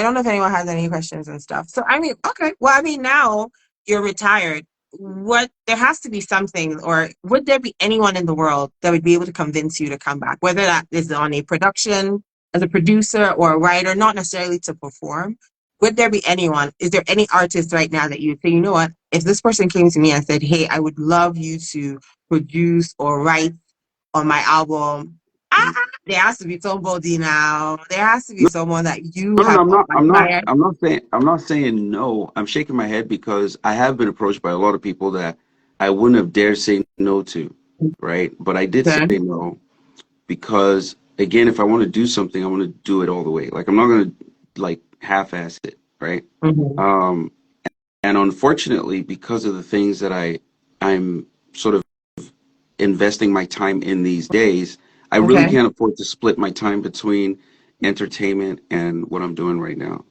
don't know if anyone has any questions and stuff. So I mean, okay. Well, I mean, now you're retired. What there has to be something, or would there be anyone in the world that would be able to convince you to come back? Whether that is on a production as a producer or a writer, not necessarily to perform. Would there be anyone? Is there any artist right now that you would say, you know what? If this person came to me and said, "Hey, I would love you to produce or write on my album," there has to be somebody now. There has to be No, someone that you no, no, no, have I'm not. I'm not. admired. I'm not saying no. I'm shaking my head because I have been approached by a lot of people that I wouldn't have dared say no to, right? But I did say Okay. no because again, if I want to do something, I want to do it all the way. Like I'm not gonna like half-ass it, right? Mm-hmm. Um, and unfortunately, because of the things that I'm sort of investing my time in these days, I really Okay. can't afford to split my time between entertainment and what I'm doing right now.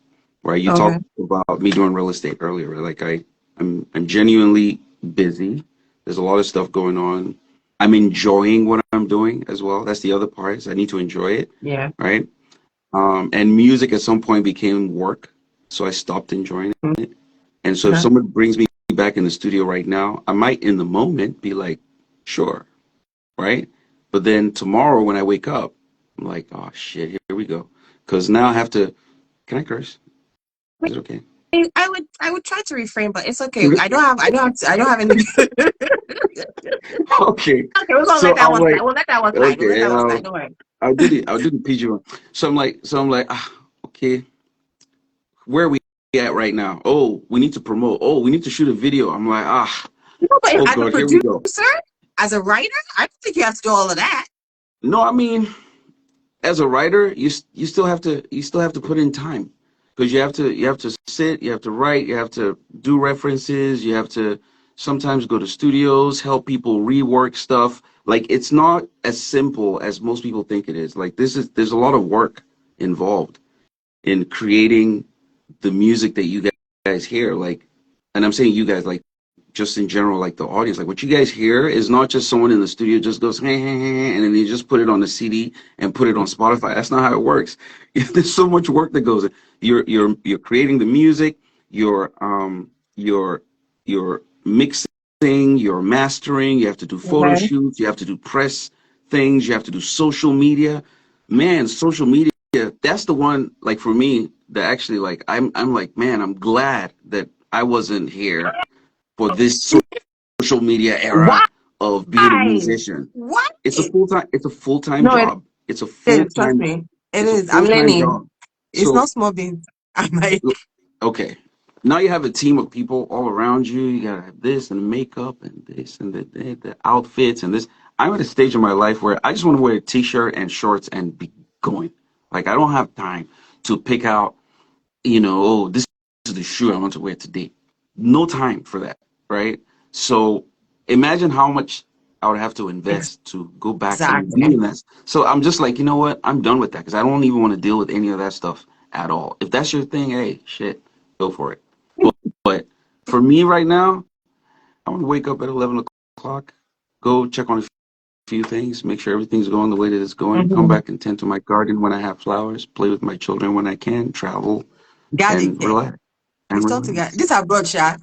Right? You Okay. talked about me doing real estate earlier. Right? Like I'm genuinely busy. There's a lot of stuff going on. I'm enjoying what I'm doing as well. That's the other part is I need to enjoy it. Yeah. Right? And music at some point became work, so I stopped enjoying it. And so if Okay. someone brings me back in the studio right now, I might in the moment be like, sure, right? But then tomorrow when I wake up, I'm like, oh shit, here we go. Because now I have to, can I curse? Is it okay? I would try to refrain, but it's okay. I don't have any. Okay. Okay, we're gonna let So that I'm one slide. like, We'll let that one slide. We'll let okay, that one slide. Don't worry. I'll do the PG one. So I'm like, okay, where are we at right now? Oh, we need to promote. Oh, we need to shoot a video. I'm like, No, but oh as a God, here we producer, go. as a writer, I don't think you have to do all of that. No, I mean, as a writer, you still have to put in time because you have to sit, you have to write, you have to do references, you have to sometimes go to studios, help people rework stuff. Like it's not as simple as most people think it is. Like there's a lot of work involved in creating the music that you guys hear. Like, and I'm saying you guys like just in general, like the audience. Like what you guys hear is not just someone in the studio just goes, hey, hey, hey, and then they just put it on the CD and put it on Spotify. That's not how it works. There's so much work that goes in. You're creating the music, you're you're mixing, you're mastering, you have to do photo Okay. shoots, you have to do press things, you have to do social media. Man, social media, that's the one, like for me, that actually like I'm like, man, I'm glad that I wasn't here for this social media era Why? of being a musician. Why? It's a full-time No, it job. It's a is. Trust full-time me. It it's a is. I'm full-time learning. job. It's So not small beans. I'm like, okay. Now you have a team of people all around you. You gotta have this and makeup and this and the outfits and this. I'm at a stage in my life where I just want to wear a t-shirt and shorts and be going. Like I don't have time to pick out, oh, this is the shoe I want to wear today. No time for that, right? So imagine how much I would have to invest to go back and be exactly. in that. So I'm just like, you know what? I'm done with that because I don't even want to deal with any of that stuff at all. If that's your thing, hey, shit, go for it. But for me right now, I want to wake up at 11 o'clock, go check on a few things, make sure everything's going the way that it's going, come Mm-hmm. back and tend to my garden when I have flowers, play with my children when I can, travel Garden and care. relax and It's turn to God. relax. This abroad, Sha.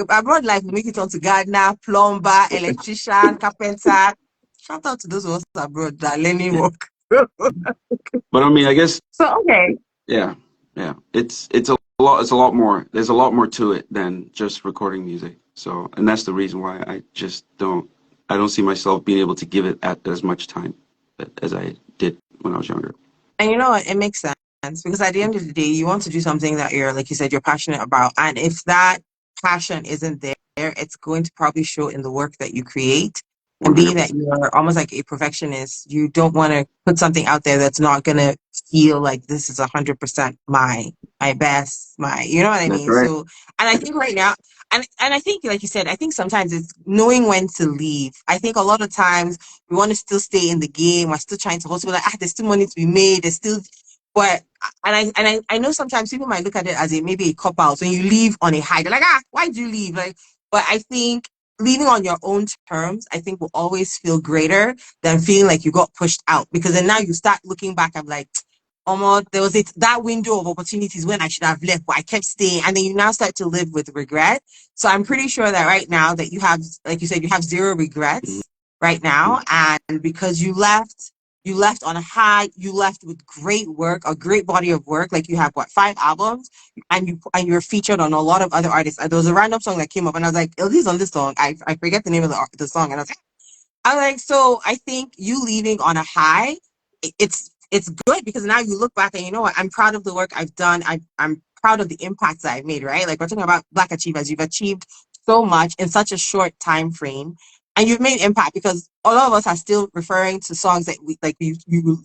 Abroad life will make it turn to gardener, plumber, electrician, carpenter. Shout out to those of us abroad that are learning Yeah. work. But I mean, I guess, So okay. yeah, yeah. It's a lot more. There's a lot more to it than just recording music. So, and that's the reason why I don't see myself being able to give it at as much time as I did when I was younger. And you know what? It makes sense because at the end of the day, you want to do something that you're, like you said, you're passionate about. And if that passion isn't there, it's going to probably show in the work that you create. And being that 100%. you're almost like a perfectionist, you don't want to put something out there that's not going to feel like this is 100% my best, you know what I That's mean? right. So, and I think right now, and I think, like you said, I think sometimes it's knowing when to leave. I think a lot of times we want to still stay in the game. We're still trying to hustle. Like, there's still money to be made. There's still, but I know sometimes people might look at it as a maybe a cop out. When you leave on a high, they're like, why did you leave? Like, but I think leaving on your own terms, I think will always feel greater than feeling like you got pushed out because then now you start looking back. I'm like, there was that window of opportunities when I should have left, but I kept staying, and then you now start to live with regret. So I'm pretty sure that right now that you have, like you said, you have zero regrets right now, and because you left on a high, you left with great work, a great body of work. Like you have what, 5 albums, and you're featured on a lot of other artists. And there was a random song that came up, and I was like, "Eldee's on this song." I forget the name of the song, and I like, so I think you leaving on a high, it's good because now you look back and you know what, I'm proud of the work I've done. I'm proud of the impacts that I've made, right? Like we're talking about Black achievers. You've achieved so much in such a short time frame. And you've made impact because a lot of us are still referring to songs that we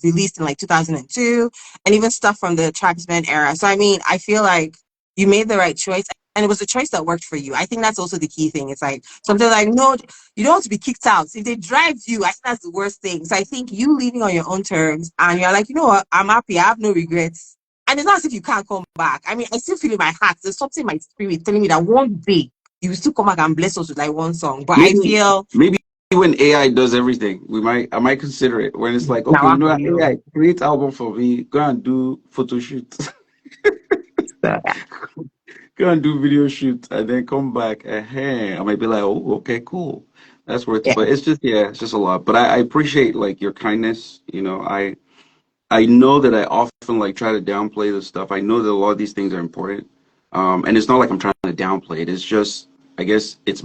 released in like 2002 and even stuff from the Tribesman era. So I mean, I feel like you made the right choice and it was a choice that worked for you. I think that's also the key thing. It's like something like, no, you don't want to be kicked out. If they drive you, I think that's the worst thing. So I think you leaving on your own terms and you're like, you know what, I'm happy. I have no regrets. And it's not as if you can't come back. I mean, I still feel in my heart. There's something in my spirit telling me that one day you will still come back and bless us with like one song. But I Maybe feel maybe when AI does everything, I might consider it when it's like, okay, now you I'm know for what, you. AI, create album for me, go and do photo shoot, So, go and do video shoot, and then come back. I might be like, oh, okay, cool. That's worth it. yeah. But it's just, yeah, it's just a lot. But I appreciate like your kindness. I know that I often like try to downplay this stuff. I know that a lot of these things are important. And it's not like I'm trying to downplay it. It's just, I guess it's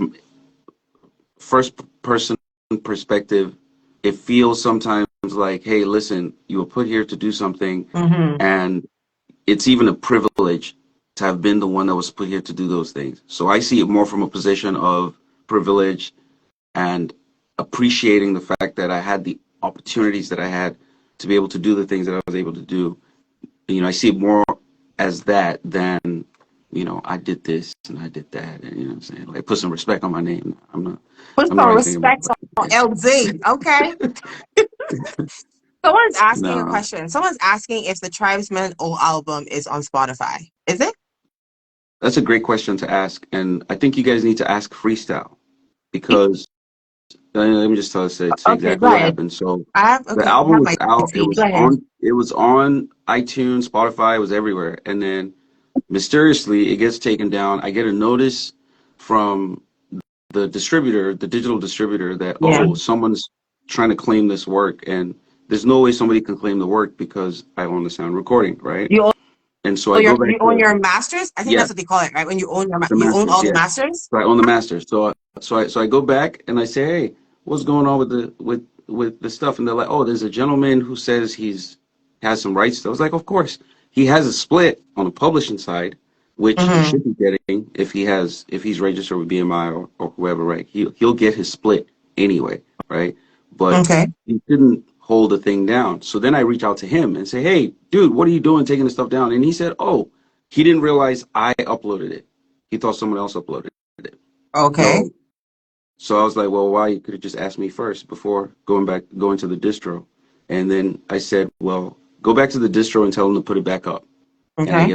first person perspective. It feels sometimes like, hey, listen, you were put here to do something, Mm-hmm. and it's even a privilege to have been the one that was put here to do those things. So I see it more from a position of privilege and appreciating the fact that I had the opportunities that I had to be able to do the things that I was able to do. I see it more as that than, I did this and I did that, and what I'm saying, like put some respect on my name. Put I'm not some really thinking about it respect on like LZ, okay? Someone's that. asking a No, question. Someone's asking if the Tribesman old album is on Spotify. Is it? That's a great question to ask, and I think you guys need to ask Freestyle because let me just tell you Okay, exactly go what ahead. happened. So the I album have was my out. It tea. was Go ahead. on iTunes, Spotify. It was everywhere, and then mysteriously it gets taken down. I get a notice from the distributor, the digital distributor, that Yeah. someone's trying to claim this work, and there's no way somebody can claim the work because I own the sound recording, right? You And so I go back you own to your masters? I think yeah, that's what they call it, right? When you own the you own masters, all the yeah. masters? So I own the masters. So I go back and I say, hey, what's going on with the stuff? And they're like, oh, there's a gentleman who says has some rights. I was like, of course, he has a split on the publishing side, which he Mm-hmm. should be getting if he's registered with BMI or whoever, right? He'll get his split anyway, right? But Okay. he didn't hold the thing down. So then I reach out to him and say, hey, dude, what are you doing taking the stuff down? And he said, oh, he didn't realize I uploaded it. He thought someone else uploaded it. Okay. So so I was like, well, why you could have just asked me first before going to the distro. And then I said, well, go back to the distro and tell them to put it back up. And Okay. I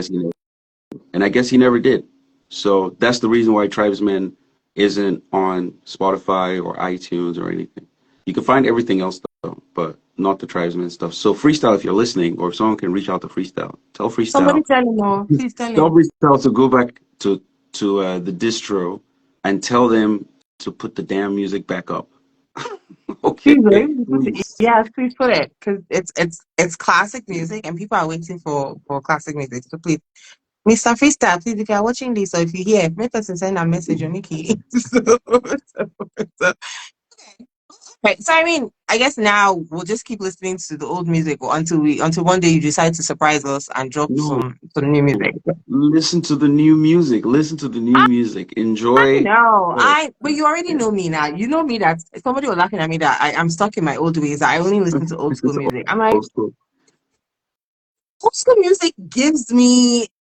guess he never did. So that's the reason why Tribesman isn't on Spotify or iTunes or anything. You can find everything else though, but not the Tribesman stuff. So Freestyle, if you're listening, or if someone can reach out to Freestyle, tell Somebody Freestyle tell him, oh, please tell Tell him. Freestyle to go back to the distro and tell them to put the damn music back up. Okay, Please, please. yes, please put it because it's classic music and people are waiting for classic music. So please, Mr. Freestyle, please, if you are watching this or if you hear, make us send a message on Nikki. So, right. So I mean, I guess now we'll just keep listening to the old music until one day you decide to surprise us and drop No, some new music. listen to the new music. Listen to the new music. Enjoy. No, Oh, but you already yeah. know me now. You know me that somebody was laughing at me that I'm stuck in my old ways. I only listen to old school It's music. I'm like, old school. old school music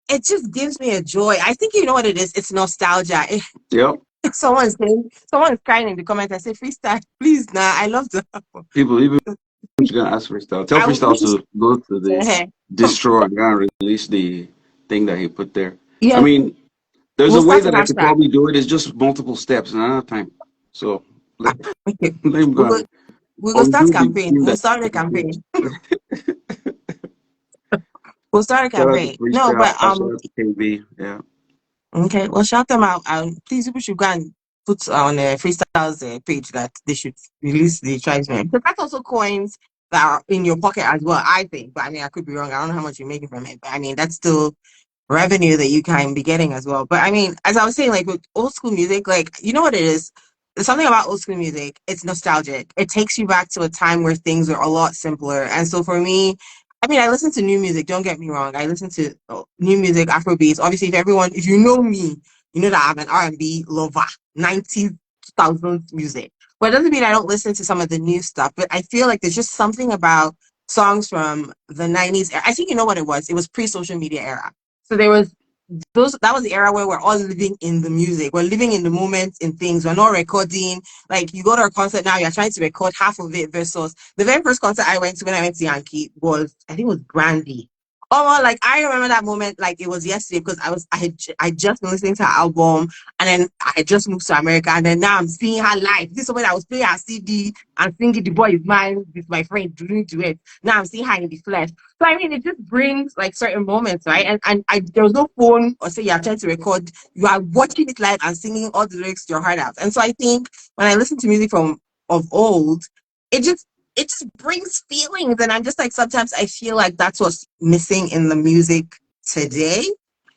it just gives me a joy. I think you know what it is. It's nostalgia. Yep. If someone is crying in the comments, I say freestyle, please. Nah, I love the. People even gonna ask Freestyle. Tell I Freestyle wish. to go to the distro and gonna release the thing that he put there. I Yes, mean, there's a we'll way start an that I could hashtag. probably do it. It's just multiple steps, and I don't have time. So let, Okay, let him we'll go go. and We'll go start undo the campaign. thing We'll that start a he did. campaign. We'll start a Shout out to campaign. No, Freestyle. but Shout out to KB. Yeah. okay, well, shout them out. Please, people should go and put on Freestyle's page that they should release the tribesmen. But that's also coins that are in your pocket as well, I think. But I mean, I could be wrong. I don't know how much you're making from it. But I mean, that's still revenue that you can be getting as well. But I mean, as I was saying, like with old school music, like you know what it is? There's something about old school music. It's nostalgic. It takes you back to a time where things were a lot simpler. And so for me, I mean, I listen to new music. Don't get me wrong. I listen to new music, Afrobeats. Obviously, if you know me, you know that I'm an R&B lover, 90s, 2000s music. But it doesn't mean I don't listen to some of the new stuff. But I feel like there's just something about songs from the 90s. I think you know what it was. It was pre-social media era. So there was that was the era where we're all living in the music. We're living in the moment in things. We're not recording. Like you go to a concert now, you're trying to record half of it versus the very first concert I went to when I went to Yankee was I think it was Brandy. Oh, like I remember that moment like it was yesterday because I just been listening to her album and then I had just moved to America and then now I'm seeing her live. This is when I was playing her CD and singing "The Boy Is Mine" with my friend doing duet. Now I'm seeing her in the flesh. So I mean, it just brings like certain moments, right? And there was no phone or say you're trying to record. You are watching it live and singing all the lyrics to your heart out. And so I think when I listen to music from of old, it just it just brings feelings, and I'm just like sometimes I feel like that's what's missing in the music today.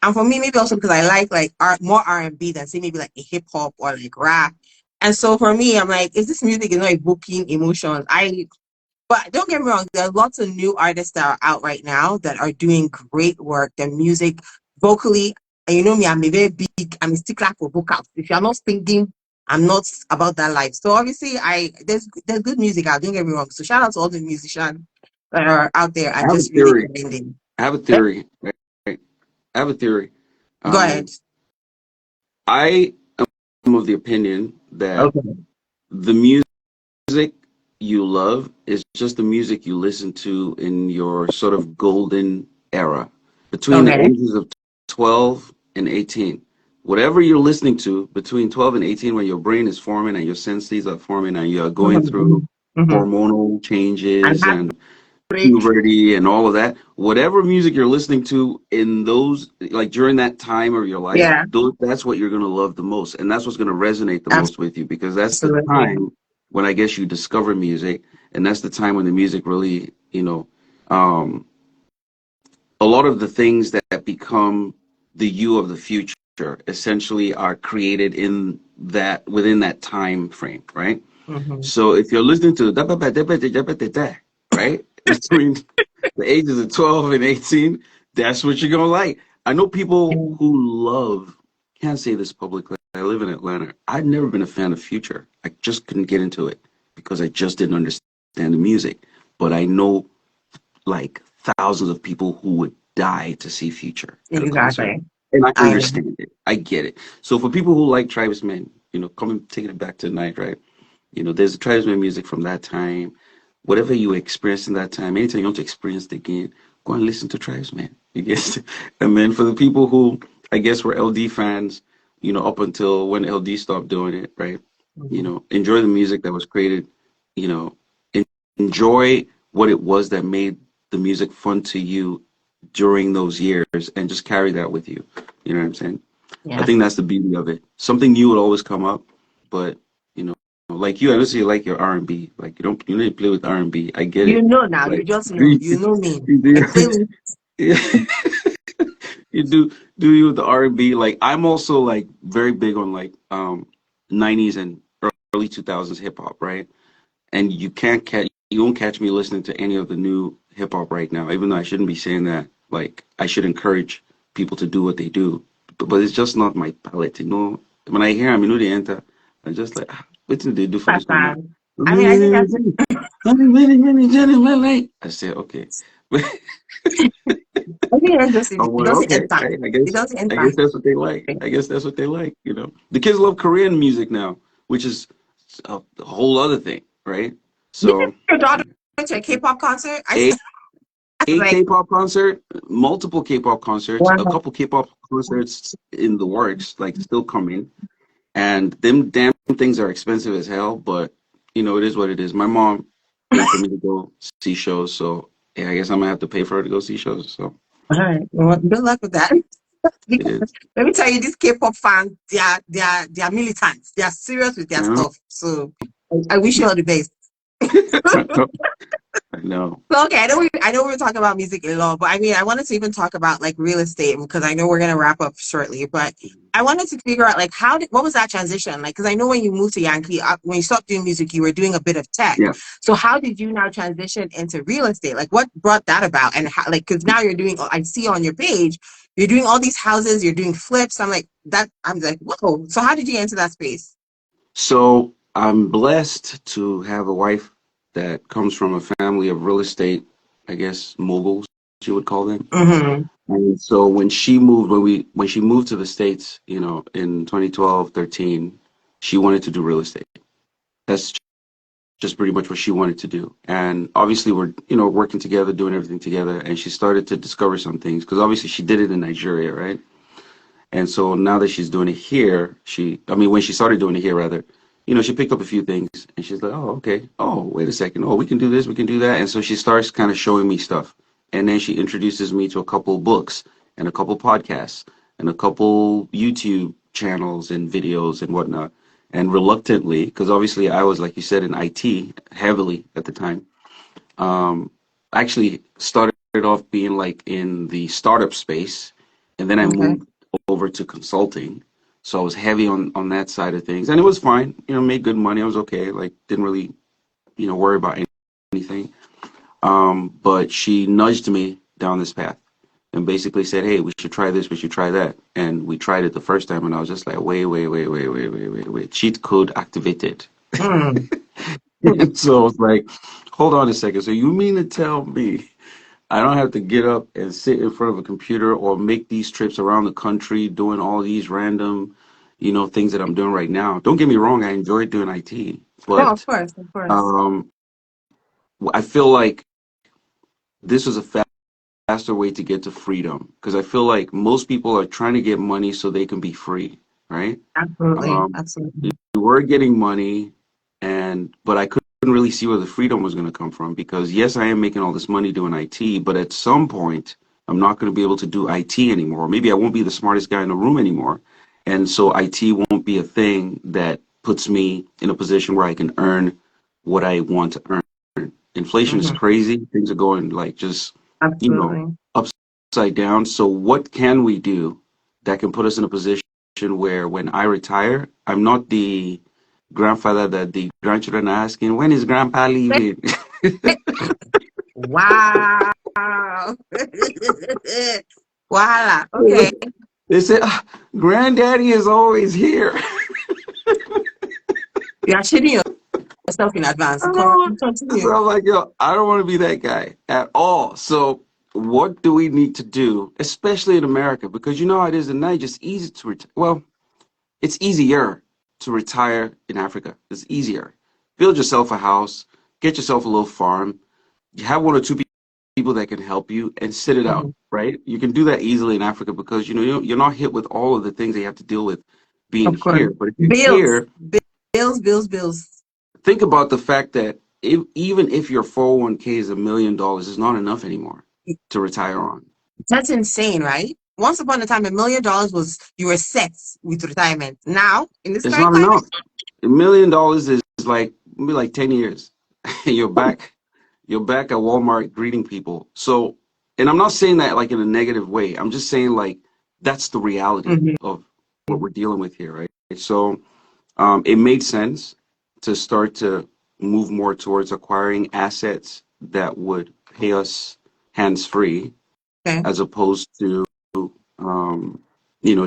And for me, maybe also because I like more R&B than say maybe like a hip hop or like rap. And so for me, I'm like, is this music is not evoking emotions? But don't get me wrong, there are lots of new artists that are out right now that are doing great work. Their music, vocally, and you know me, I'm a stickler for vocals. If you're not singing, I'm not about that life. So obviously, there's good music out. Don't get me wrong. So shout out to all the musicians that are out there I and have a just really theory. grinding. I have a Yep. theory. Right? I have a theory. Go ahead. Um, I am of the opinion that Okay. the music you love is just the music you listen to in your sort of golden era between the Okay. ages of 12 and 18. Whatever you're listening to between 12 and 18, when your brain is forming and your senses are forming and you are going through hormonal And changes and heartbreak. puberty and all of that, whatever music you're listening to in those, like during that time of your life, Yeah, that's what you're going to love the most. And that's what's going to resonate the most with you, because that's the absolutely. time when I guess you discover music. And that's the time when the music really, um, a lot of the things that become the you of the future essentially are created in that, within that time frame, right? Mm-hmm. So if you're listening to right, between the ages of 12 and 18, that's what you're gonna like. I know people who love, can't say this publicly, I live in Atlanta. I've never been a fan of Future. I just couldn't get into it because I just didn't understand the music. But I know like thousands of people who would die to see Future at a concert. Exactly. And I I understand it. I get it. So for people who like Tribesmen, coming taking it back tonight, right? There's tribesman music from that time. Whatever you experienced in that time, anytime you want to experience it again, go and listen to tribesman. You get, and then for the people who I guess were LD fans, up until when LD stopped doing it, right? Enjoy the music that was created. You know, enjoy what it was that made the music fun to you during those years, and just carry that with you. You know what I'm saying? I Yeah. think that's the beauty of it. Something new would always come up, but you know, like you, I don't see you like your R&B. Like you don't play with R&B. I get You it. know now, you Like just know. you You know me. I play do, with you do you with the R&B. Like I'm also like very big on like 90s and early 2000s hip hop, right? And you won't catch me listening to any of the new hip hop right now, even though I shouldn't be saying that. Like I should encourage people to do what they do, but it's just not my palette. When I hear them, they enter. I'm just like, what did they do for this woman? Pakistan. I mean, I think that's I said, okay. I think that's just I'm it like, doesn't okay. enter. I It guess doesn't I enter. guess that's what they like. I guess that's what they like. The kids love Korean music now, which is a whole other thing, right? Did you So. your daughter went to a K-pop concert? I was A like, K-pop concert, multiple K-pop concerts, a wow. couple K-pop concerts in the works, like still coming. And them damn things are expensive as hell, but it is what it is. My mom paid for me to go see shows, so yeah, I guess I'm gonna have to pay for her to go see shows. So All right. Well, good luck with that. it is. Let me tell you, these K-pop fans, they are militants. They are serious with their You know? stuff. So I wish you all the best. I know. So okay, I know we were talking about music a lot, but I mean I wanted to even talk about like real estate because I know we're gonna wrap up shortly. But I wanted to figure out like what was that transition like? Because I know when you moved to Yankee, when you stopped doing music, you were doing a bit of tech. Yeah. So how did you now transition into real estate? Like what brought that about? And how, like because now you're doing, I see on your page, you're doing all these houses, you're doing flips. I'm like that. I'm like whoa. So how did you enter that space? So I'm blessed to have a wife that comes from a family of real estate, I guess moguls, you would call them. Mm-hmm. And so when she moved to the States, in 2012, 13, she wanted to do real estate. That's just pretty much what she wanted to do. And obviously we're, working together, doing everything together. And she started to discover some things because obviously she did it in Nigeria, right? And so now that she's doing it here, when she started doing it here, rather, she picked up a few things and she's like, oh, okay. Oh, wait a second. Oh, we can do this, we can do that. And so she starts kind of showing me stuff. And then she introduces me to a couple books and a couple podcasts and a couple YouTube channels and videos and whatnot. And reluctantly, because obviously I was, like you said, in IT heavily at the time, actually started off being like in the startup space. And then I Okay. moved over to consulting. So I was heavy on that side of things. And it was fine, made good money. I was okay. Like didn't really, worry about anything. But she nudged me down this path and basically said, hey, we should try this, we should try that. And we tried it the first time and I was just like, wait. Cheat code activated. Mm. And so I was like, hold on a second. So you mean to tell me I don't have to get up and sit in front of a computer or make these trips around the country doing all these random, things that I'm doing right now. Don't get me wrong, I enjoy doing IT, No, of but course, of course. um, I feel like this was a fast faster way to get to freedom because I feel like most people are trying to get money so they can be free, right? Absolutely. Um, Absolutely. we were getting money, but I couldn't really see where the freedom was going to come from because yes, I am making all this money doing IT, but at some point, I'm not going to be able to do IT anymore. Maybe I won't be the smartest guy in the room anymore, and so IT won't be a thing that puts me in a position where I can earn what I want to earn. Inflation is Hmm. crazy. Things are going like just, Absolutely. upside down. So what can we do that can put us in a position where when I retire, I'm not the grandfather that the grandchildren are asking, when is grandpa leaving? Wow. Voila. Okay. They say, "Ah, granddaddy is always here." You are shading yourself in advance. So Continue. I'm like, yo, I don't want to be that guy at all. So what do we need to do, especially in America? Because you know how it is at night, just easy to retire. Well, it's easier to retire in Africa. It's easier. Build yourself a house, get yourself a little farm, you have one or two people that can help you and sit it out, Mhm. right? You can do that easily in Africa because you're not hit with all of the things that you have to deal with being Of course. here. But if you're Bills. here, Bills. think about the fact that even if your 401k is $1 million, it's not enough anymore to retire on. That's insane, right? Once upon a time, $1 million was you were set with retirement. Now, in this It's current not climate, enough. $1 million is like maybe like 10 years. And you're back at Walmart greeting people. So, and I'm not saying that like in a negative way. I'm just saying like that's the reality mhm, of what we're dealing with here, right? So, it made sense to start to move more towards acquiring assets that would pay us hands free okay, as opposed to um,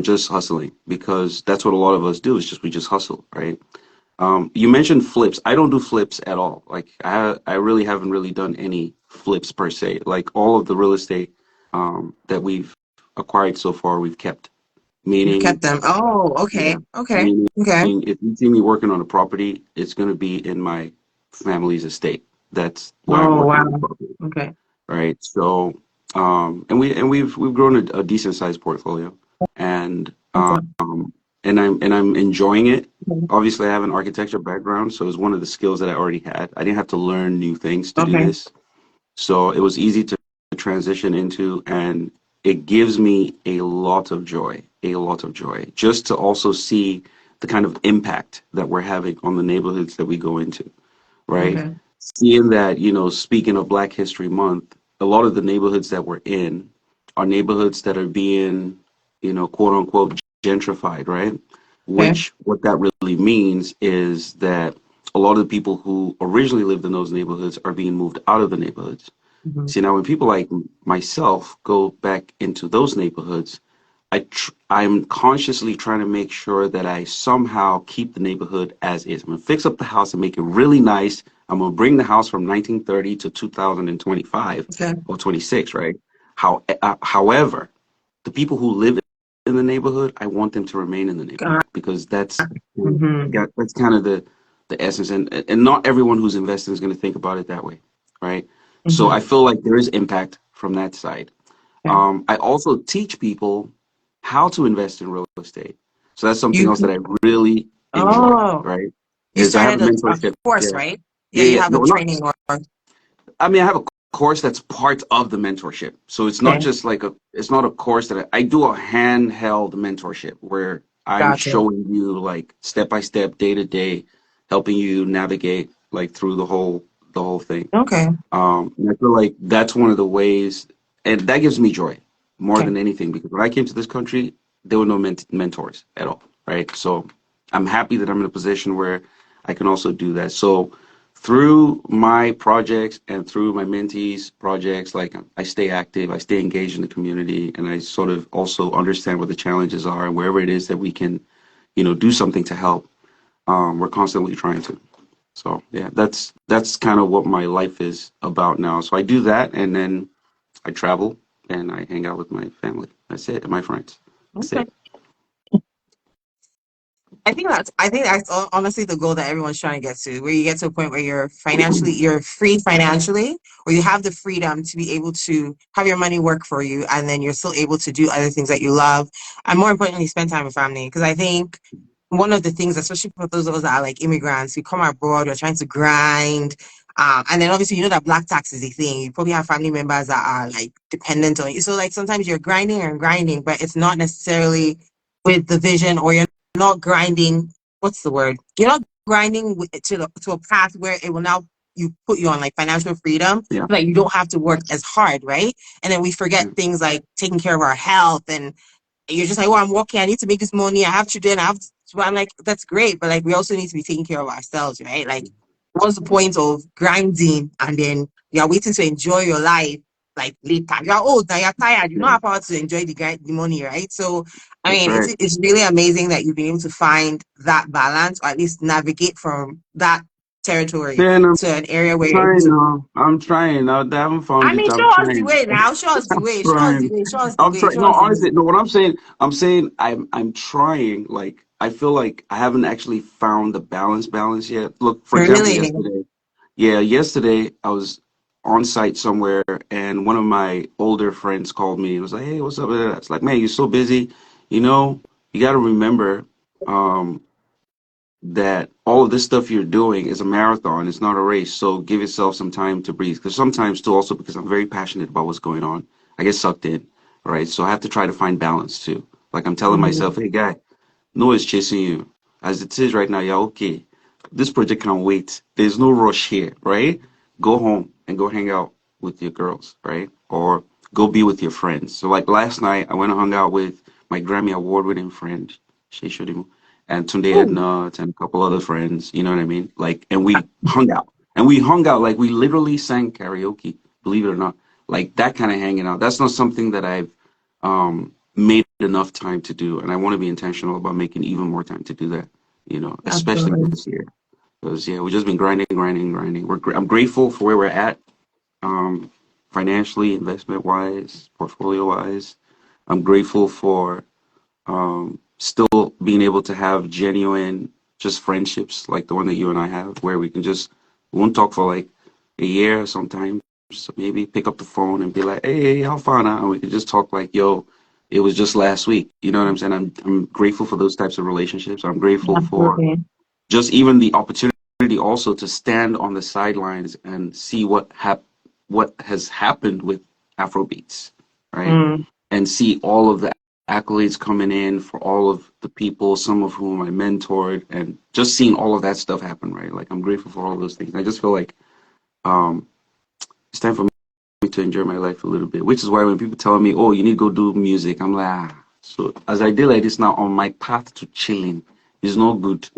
just hustling because that's what a lot of us do. Is just we just hustle, right? You mentioned flips. I don't do flips at all. Like I really haven't really done any flips per se. Like all of the real estate that we've acquired so far, we've kept. you've Meaning, kept them. Oh, yeah, okay, meaning okay. if you see me working on a property, it's going to be in my family's estate. That's why I'm Oh, working wow. on the property, Okay. right? So, and we've grown a decent sized portfolio, and That's and I'm enjoying it. okay. Obviously, I have an architecture background, so it's one of the skills that I already had. I didn't have to learn new things to do Okay. this, so it was easy to transition into, and it gives me a lot of joy, just to also see the kind of impact that we're having on the neighborhoods that we go into, right? Okay. Seeing that, speaking of Black History Month, a lot of the neighborhoods that we're in are neighborhoods that are being, quote unquote, gentrified, right? Okay. Which, what that really means is that a lot of the people who originally lived in those neighborhoods are being moved out of the neighborhoods. Mhm. See, now when people like myself go back into those neighborhoods, I'm consciously trying to make sure that I somehow keep the neighborhood as is. I'm gonna fix up the house and make it really nice. I'm gonna bring the house from 1930 to 2025 Okay. or 26, right? However, the people who live in the neighborhood, I want them to remain in the neighborhood Got. because Mm-hmm. that's kind of the essence, and not everyone who's investing is going to think about it that way, right? So I Mm-hmm. feel like there is impact from that side. Okay. I also teach people how to invest in real estate. So that's something You. else that I really enjoy, Oh, right? you Is I have a started a mentorship. course, Yeah. right? Yeah, Yeah, you yeah. have a No, not. training or I mean, I have a course that's part of the mentorship. So it's not okay. just like it's not a course that I do a handheld mentorship where I'm Gotcha. showing you like step by step, day to day, helping you navigate like through the whole thing. Okay. And I feel like that's one of the ways, and that gives me joy more Okay. than anything because when I came to this country, there were no mentors at all, right? So I'm happy that I'm in a position where I can also do that. So through my projects and through my mentees projects, like I stay active, I stay engaged in the community, and I sort of also understand what the challenges are and wherever it is that we can, do something to help. We're constantly trying to. So yeah, that's kind of what my life is about now. So I do that, and then I travel and I hang out with my family. That's it, and my friends. That's Okay. it. I think that's honestly the goal that everyone's trying to get to, where you get to a point where you're free financially, or you have the freedom to be able to have your money work for you, and then you're still able to do other things that you love, and more importantly, spend time with family. Because I think one of the things, especially for those of us that are like immigrants, we come abroad, we're trying to grind. And then obviously, you know that black tax is a thing. You probably have family members that are like dependent on you. So like sometimes you're grinding and grinding, but it's not necessarily with the vision, or you're not grinding. What's the word? You're not grinding to a path where it will now you put you on like financial freedom, so Yeah. that you don't have to work as hard, right? And then we forget Yeah. things like taking care of our health, and you're just like, oh, I'm working, I need to make this money, I have children, I have to, so I'm like, that's great, but like we also need to be taking care of ourselves, right? Like, what's the point of grinding and then you're waiting to enjoy your life like later? You're old now, you're tired, you don't Yeah. have power to enjoy the money, right? So I That's mean, right. it's really amazing that you've been able to find that balance, or at least navigate from that territory Man, I'm to an area where you're able trying to. now. I'm trying now. I haven't found I it. mean, I'm show us the trying. way now. Show us the I'm way. Show us the trying. way. Show us the I'm way. trying. Show No, us the way. honestly, no. What I'm saying, I'm trying. Like, I feel like I haven't actually found the balance yet. Look, for example, Really? yesterday. Yeah, yesterday I was on site somewhere, and one of my older friends called me. It was like, "Hey, what's up?" It's like, "Man, you're so busy. You know, you got to remember." Um, that all of this stuff you're doing is a marathon, it's not a race. So give yourself some time to breathe. Because sometimes, too, also because I'm very passionate about what's going on, I get sucked in, right? So I have to try to find balance too. Like I'm telling Mhm. myself, hey, guy, no one's chasing you. As it is right now, yeah, okay. This project can wait. There's no rush here, right? Go home and go hang out with your girls, right? Or go be with your friends. So like last night, I went and hung out with my Grammy award-winning friend, Shay Shodimu, and Tunde Ooh, Ednut and a couple other friends, you know what I mean? Like, and we hung out. And we hung out, like we literally sang karaoke, believe it or not. Like that kind of hanging out. That's not something that I've made enough time to do, and I want to be intentional about making even more time to do that. Especially absolutely. this year, because yeah, we've just been grinding, grinding, grinding. I'm grateful for where we're at, um, financially, investment wise, portfolio wise. I'm grateful for still being able to have genuine just friendships like the one that you and I have, where we won't talk for like a year sometimes. So maybe pick up the phone and be like, hey, how far now? And we can just talk like, yo, it was just last week. You know what I'm saying? I'm grateful for those types of relationships. I'm grateful for Absolutely. just even the opportunity also to stand on the sidelines and see what has happened with Afrobeats, right? Mm. And see all of the accolades coming in for all of the people, some of whom I mentored, and just seeing all of that stuff happen, right? Like I'm grateful for all those things. I just feel like um, it's time for me to enjoy my life a little bit, which is why when people tell me, "Oh, you need to go do music," I'm like, ah. So as I did like this now on my path to chilling, it's not good.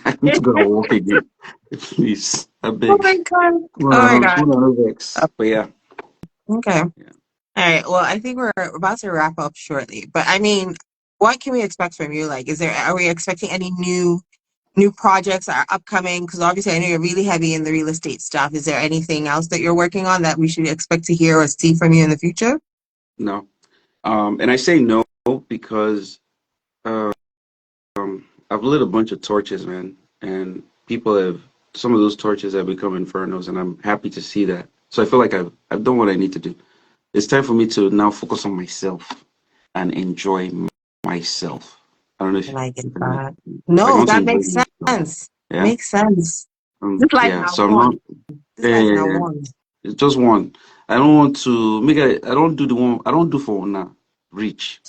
I need to go and walk again, please. I Oh beg. my God. Come Oh my on, God. come on, vex. But yeah, Okay. All yeah. right. Well, I think we're about to wrap up shortly. But I mean, what can we expect from you? Like, are we expecting any new projects that are upcoming? Because obviously I know you're really heavy in the real estate stuff. Is there anything else that you're working on that we should expect to hear or see from you in the future? No. And I say no because I've lit a bunch of torches, man, and some of those torches have become infernos, and I'm happy to see that. So I feel like I've done what I need to do. It's time for me to now focus on myself and enjoy myself. I don't know if Like it, you can that. understand. Like I No, want to that enjoy makes myself. sense. Yeah. Makes sense. This life Yeah. now So I'm not. one. This life now Uh, one. it's just one. I don't want to make it. I don't do the one. I don't do for now. Reach.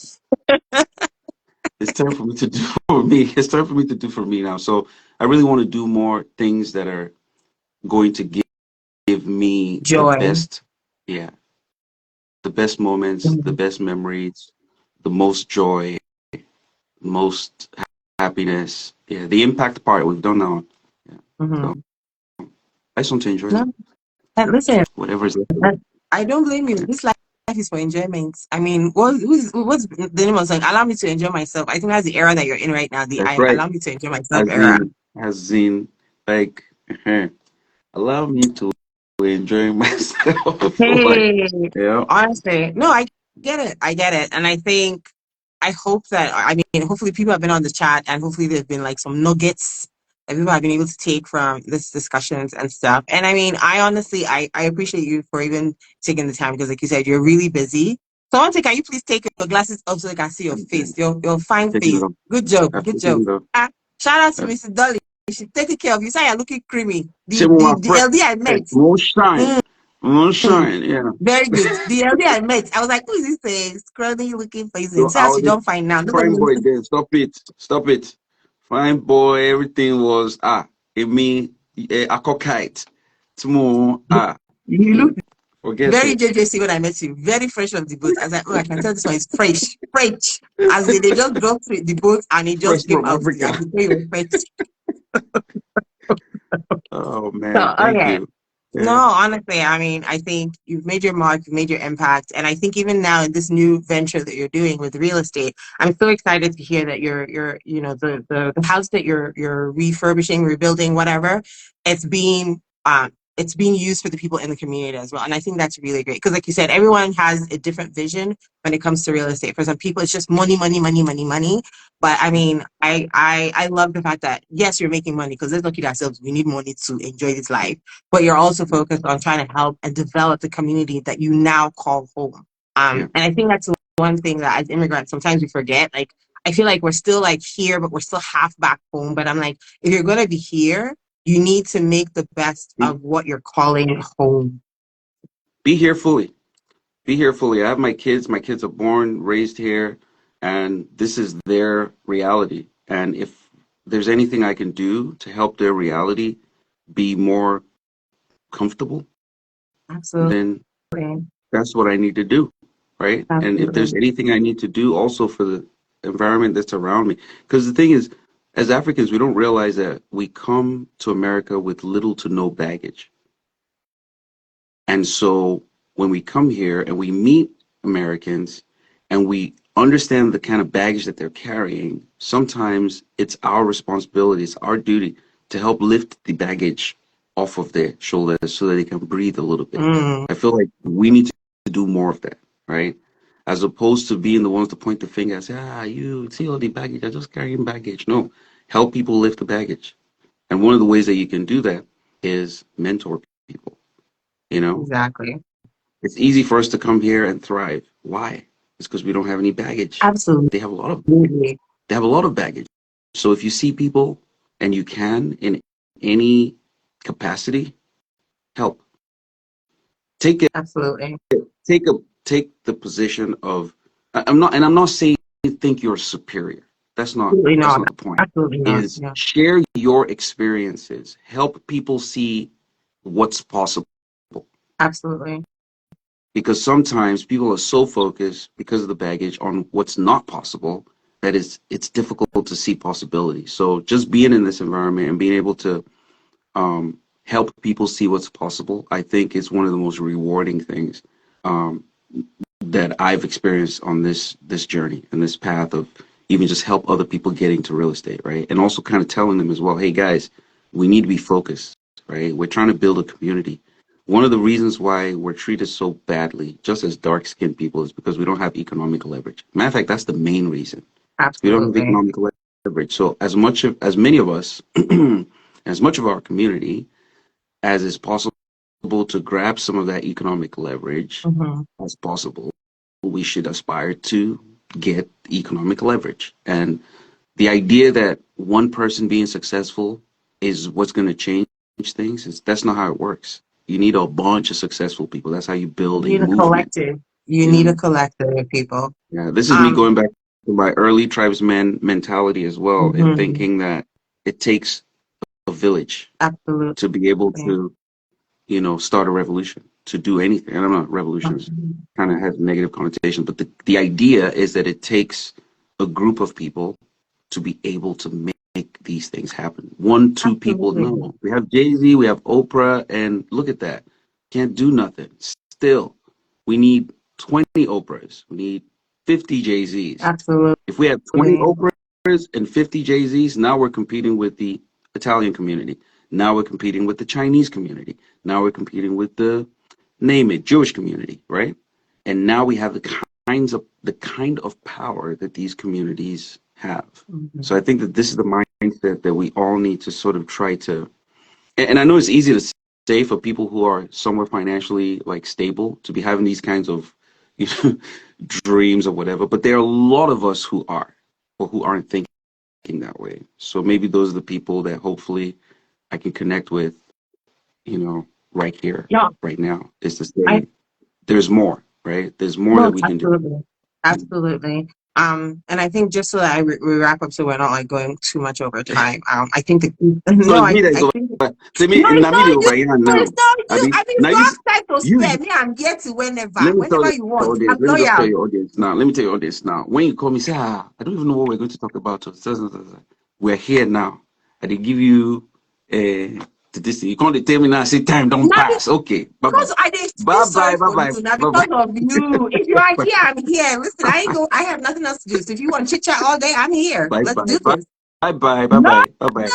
It's time for me to do for me. It's time for me to do for me now. So I really want to do more things that are going to give me the Joy. best, yeah, the best moments, the Mhm. best memories, the most joy, most happiness. Yeah, the impact part we've done now. Yeah. So Mhm. I just want to enjoy No, and listen, whatever is left. I don't blame you. Yeah. This life is for enjoyment. I mean, what's the name of the song? Allow me to enjoy myself. I think that's the era that you're in right now. The That's I right. allow me to enjoy myself As era. in, as in, like, allow me to enjoy myself. Like, Hey, yeah, honestly, no, I get it. I get it. And I think I hope that, I mean, hopefully people have been on the chat and hopefully there've been like some nuggets that people have been able to take from this discussions and stuff. And I mean, I honestly, I appreciate you for even taking the time because like you said, you're really busy. So I want to, can you please take your glasses off so I can see your face, your fine Taking it face. off. Good job, I've good taken job. it off. Shout out to I've Mrs. Dolly. She's taking care of you. Say you're looking creamy. Say The, with the, my the friend, LD I met. more shine. Mm. More shine, yeah. Very good. The LD I met, I was like, who is this scrawny looking face? So So I as you was don't find now. a Nobody fine knows. boy then. Stop it. Stop it. Fine boy, everything was it me I cockite. Tomorrow, You look forget very it. JJC when I met you. Very fresh off the boat. I was like, oh, I can tell this one is fresh. Fresh. As they just dropped the boat and it Fresh just came from out. I Africa. could tell you were fresh. Oh man, So, thank okay. you. No, Yeah. honestly, I mean, I think you've made your mark, you've made your impact, and I think even now in this new venture that you're doing with real estate, I'm so excited to hear that you're, you know, the house that you're refurbishing, rebuilding, whatever, it's being it's being used for the people in the community as well, and I think that's really great because, like you said, everyone has a different vision when it comes to real estate. For some people, it's just money, money, money, money, money. But I mean, I love the fact that yes, you're making money because let's look at ourselves. We need money to enjoy this life, but you're also focused on trying to help and develop the community that you now call home. Yeah. And I think that's one thing that as immigrants, sometimes we forget. Like, I feel like we're still like here, but we're still half back home. But I'm like, if you're going to be here, you need to make the best Be, of what you're calling home. be here fully. Be here fully. I have my kids. My kids are born, raised here, and this is their reality. And if there's anything I can do to help their reality be more comfortable, Absolutely. then that's what I need to do, right? And if there's Absolutely. anything I need to do also for the environment that's around me, because the thing is, as Africans, we don't realize that we come to America with little to no baggage. And so when we come here and we meet Americans and we understand the kind of baggage that they're carrying, sometimes it's our responsibility, it's our duty to help lift the baggage off of their shoulders so that they can breathe a little bit. I feel like we need to do more of that, right? As opposed to being the ones to point the finger and say, you see all the baggage, I'm just carrying baggage. No, help people lift the baggage. And one of the ways that you can do that is mentor people, you know? Exactly. It's easy for us to come here and thrive. Why? It's because we don't have any baggage. Absolutely. They have a lot of they have a lot of baggage. So if you see people and you can in any capacity, help. Take it. Absolutely. Take the position of I'm not saying think you're superior. Absolutely That's not. not the point. Absolutely not. Is Yeah. share your experiences. Help people see what's possible. Absolutely. Because sometimes people are so focused because of the baggage on what's not possible that it's difficult to see possibilities. So just being in this environment and being able to help people see what's possible, I think is one of the most rewarding things um, that I've experienced on this journey and this path of even just help other people get into real estate, right? And also kind of telling them as well, hey guys, we need to be focused, right? We're trying to build a community. One of the reasons why we're treated so badly, just as dark-skinned people, is because we don't have economic leverage. Matter of fact, that's the main reason. We don't have Absolutely. economic leverage. So as many of us, as much of our community as is possible to grab some of that economic leverage Mm-hmm. as possible, we should aspire to get economic leverage. And the idea that one person being successful is what's going to change things that's not how it works. You need a bunch of successful people. That's how you build You a need a movement. collective. You You need a know? collective of people. Yeah, this is me Um, going back to my early tribesman mentality as well, and mhm, thinking that it takes a village absolutely. to be able to, start a revolution, to do anything. I don't know, revolutions kind of has negative connotations, but the idea is that it takes a group of people to be able to make these things happen. One, two people, Absolutely. no. We have Jay-Z, we have Oprah, and look at that. Can't do nothing. Still, we need 20 Oprahs. We need 50 Jay-Z's. Absolutely. If we have 20 Oprahs and 50 Jay-Z's, now we're competing with the Italian community. Now we're competing with the Chinese community. Now we're competing with the, name it, Jewish community, right? And now we have the kind of power that these communities have. Mhm. So I think that this is the mindset that we all need to sort of try to, and I know it's easy to say for people who are somewhat financially like stable to be having these kinds of you know, dreams or whatever, but there are a lot of us who are or who aren't thinking that way. So maybe those are the people that hopefully I can connect with, right here, Yeah, right now, is to I say there's more, right? There's more that no, we can do. absolutely, absolutely. And I think just so that we wrap up, so we're not like going too much over time. I think the So no, it's me that is I over. think Say me, no, it's now me not the you. over here It's now. not I you. mean, I mean, now you have time to you, spare me. I'm here to let me tell whenever you your want. audience. I'm Let me just tell loyal. your audience now. Let me tell your audience now. When you call me, say, I don't even know what we're going to talk about. We're here now. I did give you to this. You can't tell me now. Say time don't Now, pass. Okay, bye bye, because I didn't feel bye bye, sorry bye for bye, you now bye because bye, of you. If you are here, I'm here. Listen, I have nothing else to do. So if you want to chit chat all day, I'm here. bye Let's bye, do bye this. bye, bye bye, No, bye bye.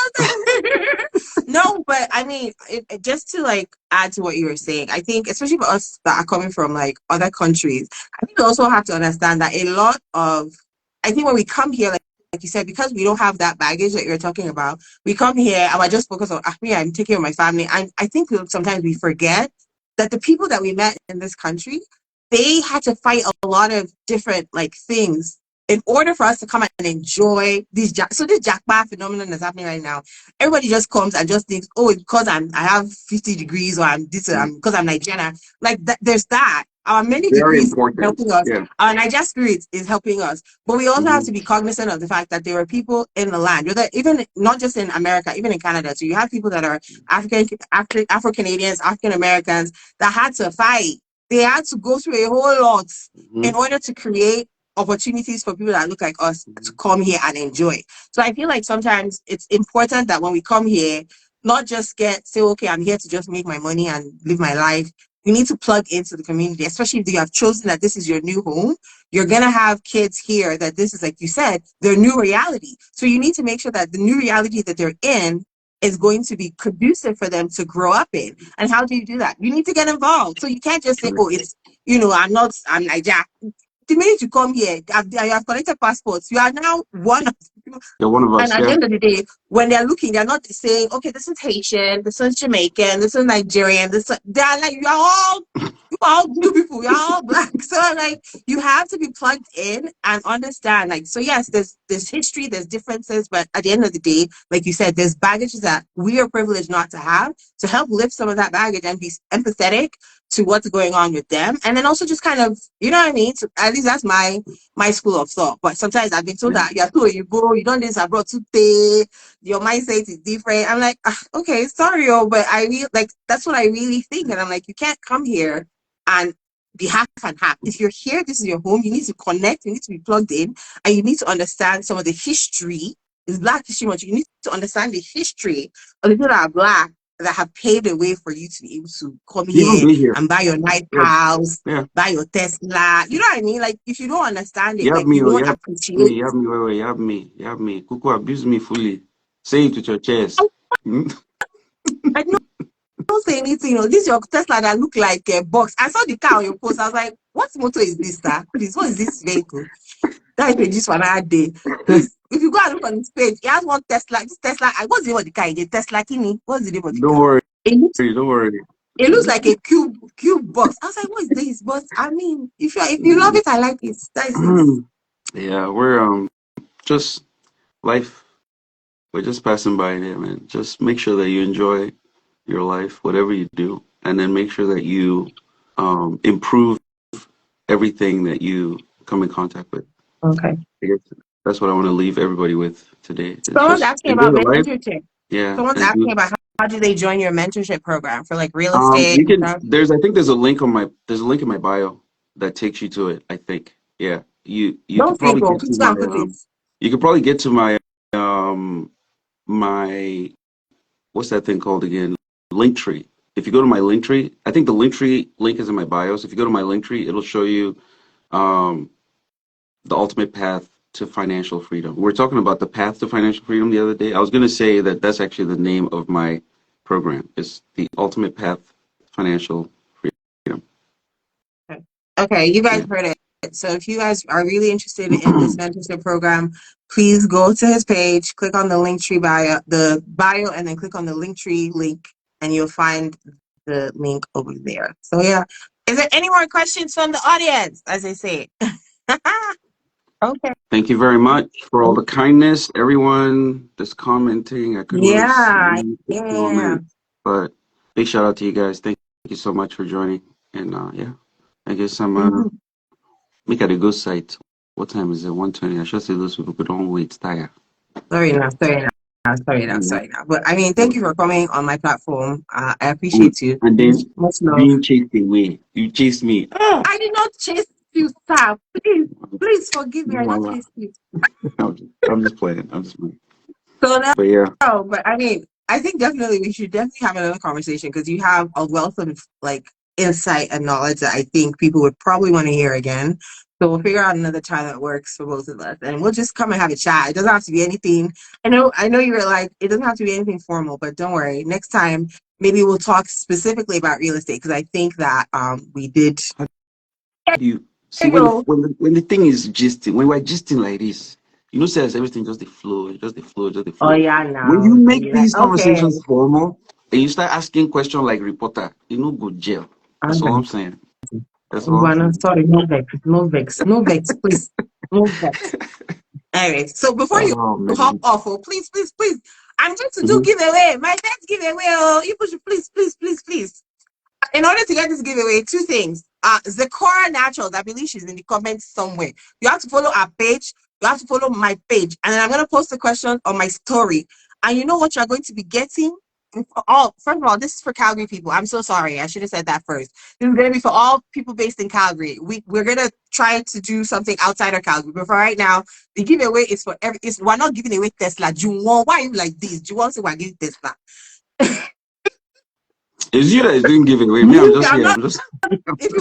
no, but I mean, just to like add to what you were saying, I think especially for us that are coming from like other countries, I think we also have to understand that a lot of, I think when we come here, like you said, because we don't have that baggage that you're talking about, we come here and I just focus on me. I'm taking care of my family, and I think sometimes we forget that the people that we met in this country, they had to fight a lot of different like things in order for us to come and enjoy these so this jackpot phenomenon that's happening right now. Everybody just comes and just thinks, oh, it's because I have 50 degrees or I'm this because I'm Nigerian. Like there's that. Our many Very degrees important. helping us. Yeah. Our Niger spirit is helping us. But we also have Hmm. to be cognizant of the fact that there are people in the land, even not just in America, even in Canada. So you have people that are Afro-Canadians, African Americans that had to fight. They had to go through a whole lot in Hmm. order to create opportunities for people that look like us to come here and enjoy. So I feel like sometimes it's important that when we come here, not just say, okay, I'm here to just make my money and live my life. You need to plug into the community, especially if you have chosen that this is your new home. You're going to have kids here that this is, like you said, their new reality. So you need to make sure that the new reality that they're in is going to be conducive for them to grow up in. And how do you do that? You need to get involved. So you can't just say, Correct. oh, I'm Niger. The minute you come here, you have collected passports. You are now one of the people. You're one of And us. at the Yeah. end of the day, when they're looking, they're not saying, okay, this is Haitian, this is Jamaican, this is Nigerian, they're like, you are all blue people, you're all black. So like you have to be plugged in and understand. Like, so yes, there's history, there's differences, but at the end of the day, like you said, there's baggages that we are privileged not to have to help lift some of that baggage and be empathetic to what's going on with them. And then also just kind of, you know what I mean? So at least that's my school of thought. But sometimes I've been told Yeah. that you go, you don't this abroad today, your mindset is different. I'm like, okay, sorry, but I really like that's what I really think. And I'm like, you can't come here and be half and half. If you're here, this is your home, you need to connect, you need to be plugged in, and you need to understand some of the history. It's Black History Month. You need to understand the history of the people that are black that have paved the way for you to be able to come Even here be here. and buy your nice Yeah. house, Yeah. buy your Tesla. You know what I mean? Like if you don't understand it, You have like me. you Oh, you won't have me. appreciate. You have me. Wait, wait. You have me. You have me. Kuku abuse me fully. Say it with your chest. Hmm? I don't say anything. This is your Tesla that look like a box. I saw the car on your post. I was like, what motor is this, sir? Please, what is this vehicle? That is just for another day. Please, if you go and look on his page, he has one Tesla. This Tesla, what's the name of the car again? Tesla Kini. What's the name of the Don't car? worry. It looks Don't worry. it looks like a cube box. I was like, what is this? But I mean, if you love it, I like it. That is it. Yeah, we're just life. We're just passing by there, man. Just make sure that you enjoy your life, whatever you do, and then make sure that you improve everything that you come in contact with. Okay. I guess that's what I want to leave everybody with today. It's Someone's just asking enjoy about the life. mentorship. Yeah, Someone's and asking do. about how do they join your mentorship program for like real estate You and can. stuff. I think there's a link there's a link in my bio that takes you to it. I think. Yeah. You Don't could say probably go. get to Please go my and put it. you could probably get to my my what's that thing called again? Link tree. If you go to my link tree, I think the link tree link is in my bio. So if you go to my link tree, it'll show you um the ultimate path to financial freedom. We were talking about the path to financial freedom the other day. I was going to say that that's actually the name of my program. It's the ultimate path to financial freedom. Okay, you guys Yeah. heard it. So if you guys are really interested in this mentorship program, please go to his page, click on the link tree bio, and then click on the link tree link, and you'll find the link over there. So yeah. Is there any more questions from the audience, as they say? Okay. Thank you very much for all the kindness. Everyone that's commenting, I couldn't really Yeah. see the Yeah. comments, but big shout out to you guys. Thank you so much for joining. And yeah, I guess I'm make at a good site. What time is it? 1:20. I should say those people could don't wait. Tire. Sorry now. But I mean, thank you for coming on my platform. I appreciate you. And then Much love. being chased away. You chased me. I did not chase you, sir. Please forgive me. I didn't chase you. I'm just playing. I'm just playing. So now, But yeah. but I mean, I think definitely we should definitely have another conversation because you have a wealth of like insight and knowledge that I think people would probably want to hear again. So we'll figure out another time that works for both of us, and we'll just come and have a chat. It doesn't have to be anything. I know you were like, it doesn't have to be anything formal, but don't worry. Next time, maybe we'll talk specifically about real estate because I think that we did. You see when the thing is gisting, when we're gisting like this, you know, says everything just the flow, just the flow, just the flow. Oh yeah, When now you make these okay. conversations formal and you start asking questions like reporter, you know, go jail. That's all I'm saying. That's all I'm saying. Sorry, no vex, please, no vex. Anyway, so before you hop off, please, I'm going to do giveaway. My best giveaway. Oh, you push, please. In order to get this giveaway, two things. Zecora Naturals, I believe she's in the comments somewhere. You have to follow our page. You have to follow my page. And then I'm going to post the question on my story. And you know what you're going to be getting? First of all, this is for Calgary people. I'm so sorry. I should have said that first. This is going to be for all people based in Calgary. We're going to try to do something outside of Calgary. But for right now, the giveaway is for we're not giving away Tesla. Why are you like this? Do you want to say we're giving Tesla? It's you that is doing giveaway. Me, I'm just here. If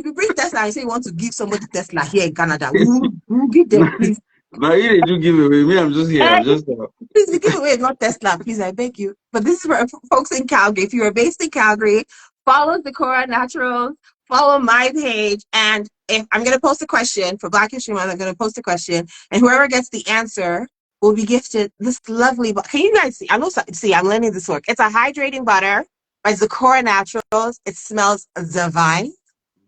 you bring Tesla and say you want to give somebody Tesla here in Canada, we'll give them, please. But you do giveaway. Me, I'm just here. Please, the giveaway is not Tesla, please, I beg you. But this is for folks in Calgary. If you are based in Calgary, follow Zecora Naturals, follow my page, and if I'm going to post a question for Black History Month, I'm going to post a question, and whoever gets the answer will be gifted this lovely butter. Can you guys see? I'm learning this work. It's a hydrating butter by Zecora Naturals. It smells divine.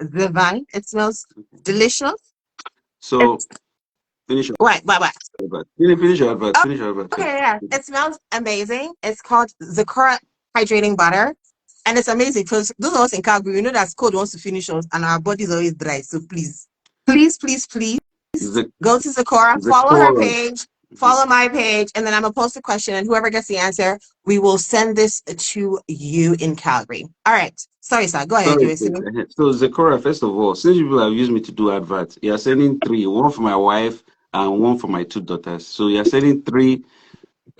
It smells delicious. So finish your Wait. Finish your advert. Finish your advert. Okay, yeah. It smells amazing. It's called Zecora Hydrating Butter. And it's amazing because those of us in Calgary, we know that cold wants to finish us and our body's always dry. So please go to Zecora, follow her page, follow my page, and then I'm going to post a question, and whoever gets the answer, we will send this to you in Calgary. All right. Sorry, sir. Go ahead. So Zecora, first of all, since people have used me to do adverts, you're sending 3, one for my wife and one for my 2 daughters. So you're sending 3.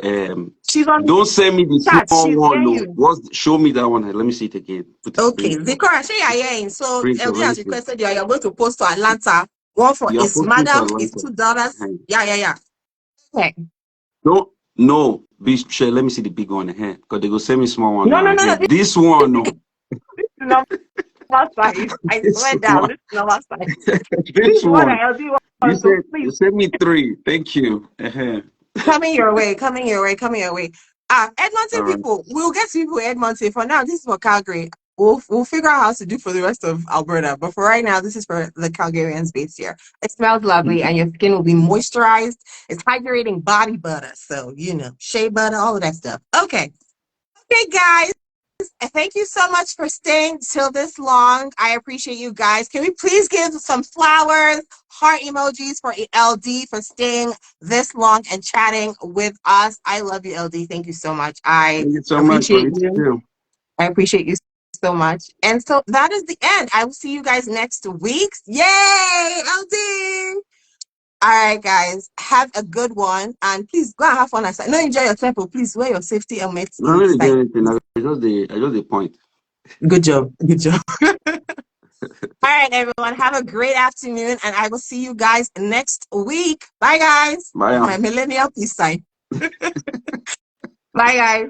Don't send me the small one. Show me that one. Let me see it again. Okay, Zecora, say you're hearing. So ELDEE has requested you're going to post to Atlanta. One for his madam, his 2 daughters. Yeah. Okay. No, be sure. Let me see the big one here. Because they go send me small one. No. This one, no. Size. I swear down. This is not size. This one. You sent me 3. Thank you. Coming your way. Edmonton people, we'll get to people in Edmonton. For now, this is for Calgary. We'll figure out how to do for the rest of Alberta. But for right now, this is for the Calgarians based here. It smells lovely and your skin will be moisturized. It's hydrating body butter. So, shea butter, all of that stuff. Okay, guys. Thank you so much for staying till this long. I appreciate you guys. Can we please give some flowers, heart emojis for ELDEE for staying this long and chatting with us? I love you, ELDEE. Thank you so much. I appreciate you. I appreciate you so much. And so that is the end. I will see you guys next week. Yay, ELDEE! All right, guys, have a good one, and please go and have fun outside. No, enjoy yourself, but please wear your safety helmet. No, I just the point. Good job. All right, everyone, have a great afternoon, and I will see you guys next week. Bye, guys. Bye. My millennial peace sign. Bye, guys.